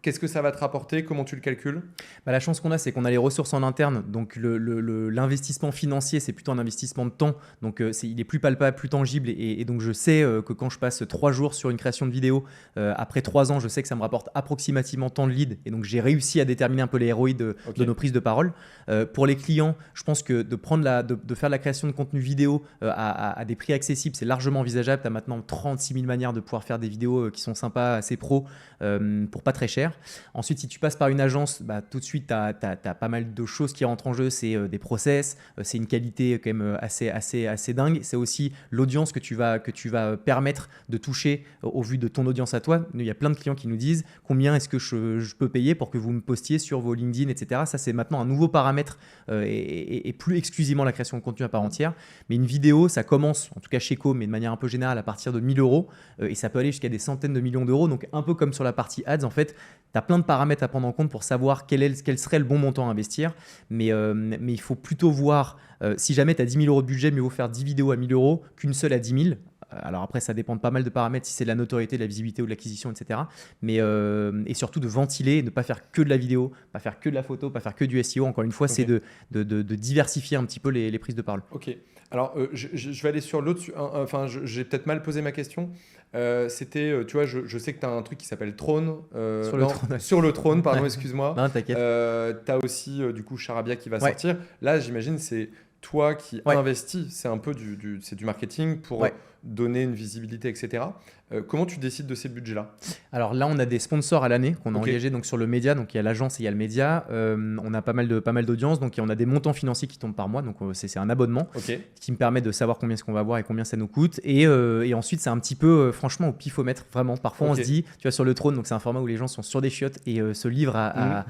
Qu'est-ce que ça va te rapporter? Comment tu le calcules? La chance qu'on a, c'est qu'on a les ressources en interne. Donc, l'investissement financier, c'est plutôt un investissement de temps. Donc, il est plus palpable, plus tangible. Et donc, je sais que quand je passe 3 jours sur une création de vidéo, après 3 ans, je sais que ça me rapporte approximativement tant de leads. Et donc, j'ai réussi à déterminer un peu les ROI de nos prises de parole. Pour les clients, je pense que de faire de la création de contenu vidéo à des prix accessibles, c'est largement envisageable. Tu as maintenant 36 000 manières de pouvoir faire des vidéos qui sont sympas, assez pro, pour pas très cher. entière. Ensuite, si tu passes par une agence, tout de suite, tu as pas mal de choses qui rentrent en jeu. C'est des process, c'est une qualité quand même assez dingue. C'est aussi l'audience que tu vas permettre de toucher au vu de ton audience à toi. Il y a plein de clients qui nous disent combien est-ce que je peux payer pour que vous me postiez sur vos LinkedIn, etc. Ça, c'est maintenant un nouveau paramètre et plus exclusivement la création de contenu à part entière. Mais une vidéo, ça commence, en tout cas chez Co, mais de manière un peu générale, à partir de 1 000 € et ça peut aller jusqu'à des centaines de millions d'euros. Donc, un peu comme sur la partie ads, en fait, tu as plein de paramètres à prendre en compte pour savoir quel serait le bon montant à investir. Mais il faut plutôt voir, si jamais tu as 10 000 € de budget, mieux vaut faire 10 vidéos à 1 000 € qu'une seule à 10 000. Alors après, ça dépend de pas mal de paramètres, si c'est de la notoriété, de la visibilité ou de l'acquisition, etc. Mais, et surtout de ventiler, de ne pas faire que de la vidéo, pas faire que de la photo, pas faire que du SEO. Encore une fois, c'est de diversifier un petit peu les prises de parole. Ok. Alors, je vais aller sur l'autre. Enfin, j'ai peut-être mal posé ma question. C'était, tu vois, je sais que tu as un truc qui s'appelle Trône. Sur le trône, pardon, excuse-moi. Non, t'inquiète. Tu as aussi, du coup, Charabia qui va sortir. Là, j'imagine, c'est toi qui investis. C'est un peu c'est du marketing pour donner une visibilité, etc. Comment tu décides de ces budgets-là? Alors là, on a des sponsors à l'année qu'on a engagés donc, sur le média. Donc il y a l'agence et il y a le média. On a pas mal d'audience. Donc on a des montants financiers qui tombent par mois. Donc c'est un abonnement qui me permet de savoir combien est-ce qu'on va avoir et combien ça nous coûte. Et ensuite, c'est un petit peu, franchement, au pifomètre. Vraiment, parfois on se dit, tu vois, sur le trône, donc c'est un format où les gens sont sur des chiottes et se livrent à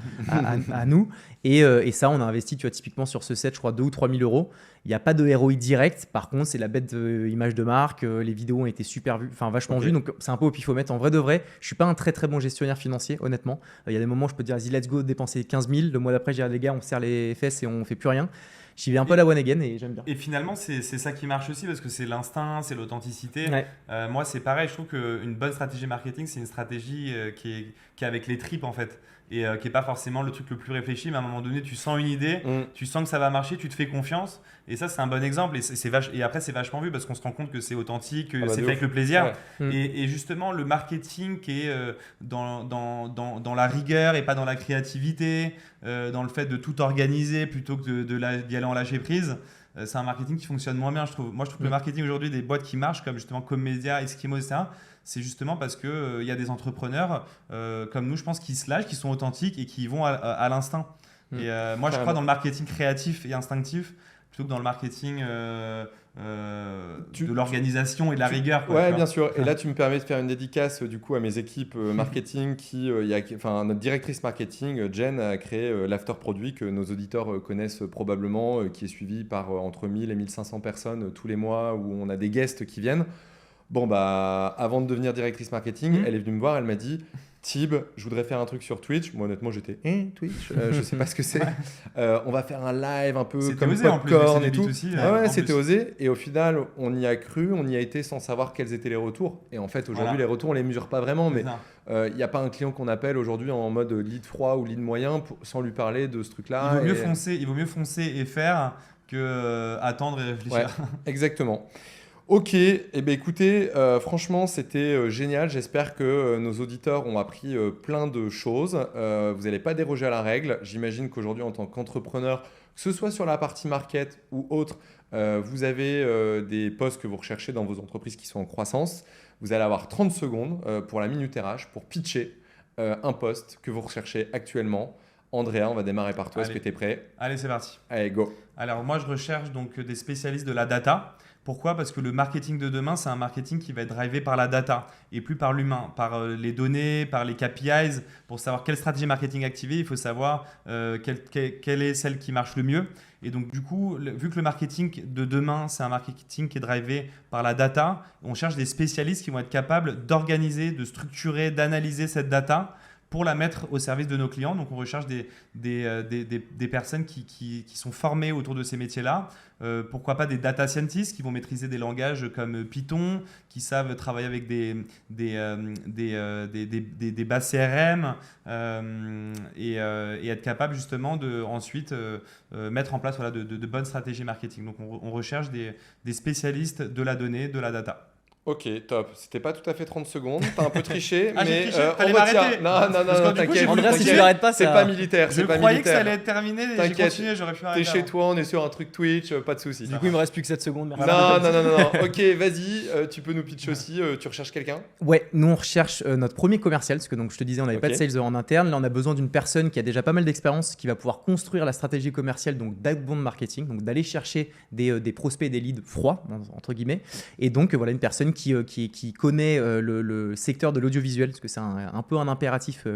nous. Et ça, on a investi, tu vois, typiquement sur ce set, je crois, 2 ou 3 000 €. Il n'y a pas de ROI direct. Par contre, c'est la bête image de marque. Les vidéos ont été super vues, enfin vachement vues. Donc, c'est un peu au pifomètre. En vrai de vrai, je ne suis pas un très très bon gestionnaire financier, honnêtement. Il y a des moments où je peux te dire, vas-y, let's go, dépenser 15 000. Le mois d'après, je dis, les gars, on serre les fesses et on ne fait plus rien. J'y vais un peu à la one again et j'aime bien. Et finalement, c'est ça qui marche aussi parce que c'est l'instinct, c'est l'authenticité. Moi, c'est pareil. Je trouve qu'une bonne stratégie marketing, c'est une stratégie qui est avec les tripes en fait. Et qui n'est pas forcément le truc le plus réfléchi, mais à un moment donné, tu sens une idée, tu sens que ça va marcher, tu te fais confiance. Et ça, c'est un bon exemple. Et après, c'est vachement vu parce qu'on se rend compte que c'est authentique, que c'est fait avec le plaisir. Et justement, le marketing qui est dans la rigueur et pas dans la créativité, dans le fait de tout organiser plutôt que d'y aller en lâcher prise, c'est un marketing qui fonctionne moins bien, je trouve. Moi, je trouve que le marketing aujourd'hui des boîtes qui marchent, comme justement Comedia, Eskimo, etc., c'est justement parce qu'il y a des entrepreneurs comme nous, je pense, qui se lâchent, qui sont authentiques et qui vont à l'instinct. Et moi, je crois dans le marketing créatif et instinctif plutôt que dans le marketing de l'organisation et de la rigueur. Ouais, bien sûr. Et là, tu me permets de faire une dédicace du coup à mes équipes marketing notre directrice marketing, Jen, a créé l'After Produit que nos auditeurs connaissent probablement, qui est suivi par entre 1000 et 1500 personnes tous les mois où on a des guests qui viennent. Bon, avant de devenir directrice marketing, elle est venue me voir, elle m'a dit Thib, je voudrais faire un truc sur Twitch. Moi, honnêtement, j'étais Twitch, je sais pas ce que c'est. On va faire un live un peu comme Popcorn et tout. Aussi, c'était osé. Et au final, on y a cru, on y a été sans savoir quels étaient les retours. Et en fait, aujourd'hui, les retours, on les mesure pas vraiment. Mais il n'y a pas un client qu'on appelle aujourd'hui en mode lead froid ou lead moyen sans lui parler de ce truc-là. Il vaut mieux foncer et faire que attendre et réfléchir. Ouais, exactement. Ok, écoutez, franchement c'était génial, j'espère que nos auditeurs ont appris plein de choses, vous n'allez pas déroger à la règle, j'imagine qu'aujourd'hui en tant qu'entrepreneur, que ce soit sur la partie market ou autre, vous avez des postes que vous recherchez dans vos entreprises qui sont en croissance, vous allez avoir 30 secondes pour la Minute RH pour pitcher un poste que vous recherchez actuellement. Andrea, on va démarrer par toi, est-ce que tu es prêt? Allez, c'est parti. Allez, go. Alors moi je recherche donc des spécialistes de la data. Pourquoi? Parce que le marketing de demain, c'est un marketing qui va être drivé par la data et plus par l'humain, par les données, par les KPIs. Pour savoir quelle stratégie marketing activer, il faut savoir quelle est celle qui marche le mieux. Et donc du coup, vu que le marketing de demain, c'est un marketing qui est drivé par la data, on cherche des spécialistes qui vont être capables d'organiser, de structurer, d'analyser cette data pour la mettre au service de nos clients. Donc, on recherche des personnes qui sont formées autour de ces métiers-là. Pourquoi pas des data scientists qui vont maîtriser des langages comme Python, qui savent travailler avec des bases CRM et être capable justement de ensuite mettre en place de bonnes stratégies marketing. Donc, on recherche des spécialistes de la donnée, de la data. Ok, top. C'était pas tout à fait 30 secondes. T'as un peu triché, Ah, j'ai mais triché, on fallait retient. m'arrêter. Non, Parce que du coup, j'ai t'inquiète. voulu Andrea, si tu continuer. l'arrêtes pas, C'est ça... pas militaire. Je C'est pas croyais que ça militaire. allait être terminé, et j'ai T'inquiète. continué, j'aurais pu T'es arrêter. chez avant. toi, on est sur un truc Twitch, pas de soucis. Du coup, il me reste plus que 7 secondes. Merci. Non. Ok, vas-y, tu peux nous pitch aussi. Tu recherches quelqu'un? Ouais, nous on recherche notre premier commercial, parce que donc, je te disais, on n'avait pas de Ok. sales en interne. Là, on a besoin d'une personne qui a déjà pas mal d'expérience, qui va pouvoir construire la stratégie commerciale donc d'outbound marketing, donc d'aller chercher des prospects, des leads froids, entre guillemets. Et donc, voilà, une personne qui connaît le secteur de l'audiovisuel, parce que c'est un peu un impératif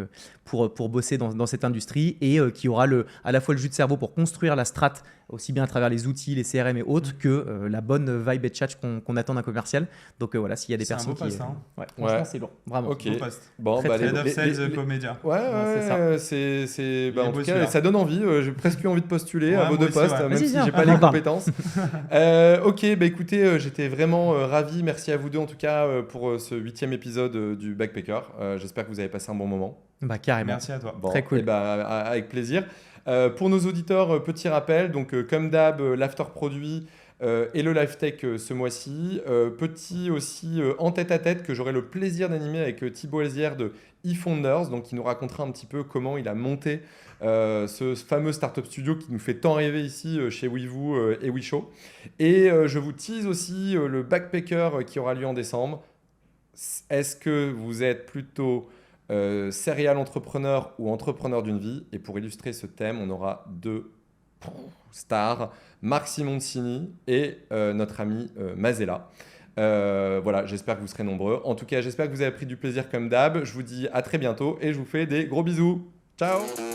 pour bosser dans cette industrie, et qui aura à la fois le jus de cerveau pour construire la strat, aussi bien à travers les outils, les CRM et autres, que la bonne vibe et chat qu'on attend d'un commercial. Donc voilà, s'il y a des C'est un personnes beau poste, hein. Ouais, franchement, Ouais. c'est lourd, vraiment. Ok. Beau poste. Bon, Très, bah, très Head of les- Sales les- Comédia. Ouais, c'est ça. en beau tout cas, celui-là. ça donne envie. J'ai presque eu envie de postuler Ouais, à vos moi deux aussi, postes, ouais. même Vas-y, si viens, j'ai pas on les en parle. compétences. Ok, bah écoutez, j'étais vraiment ravi. Merci à vous deux en tout cas pour ce 8e épisode du Backpacker. J'espère que vous avez passé un bon moment. Bah, carrément. Merci à toi. Bon, Très cool. eh ben, avec plaisir. Pour nos auditeurs, petit rappel, donc comme d'hab, l'after produit et le live tech ce mois-ci. Petit aussi en tête-à-tête que j'aurai le plaisir d'animer avec Thibaut Elzière de eFounders, donc qui nous racontera un petit peu comment il a monté ce fameux startup studio qui nous fait tant rêver ici chez Weevoo et WeShow. Et je vous tease aussi le Backpacker qui aura lieu en décembre. Est-ce que vous êtes plutôt serial entrepreneur ou entrepreneur d'une vie? Et pour illustrer ce thème, on aura deux stars, Marc Simoncini et notre ami Mazella. Voilà, j'espère que vous serez nombreux. En tout cas, j'espère que vous avez pris du plaisir comme d'hab. Je vous dis à très bientôt et je vous fais des gros bisous. Ciao!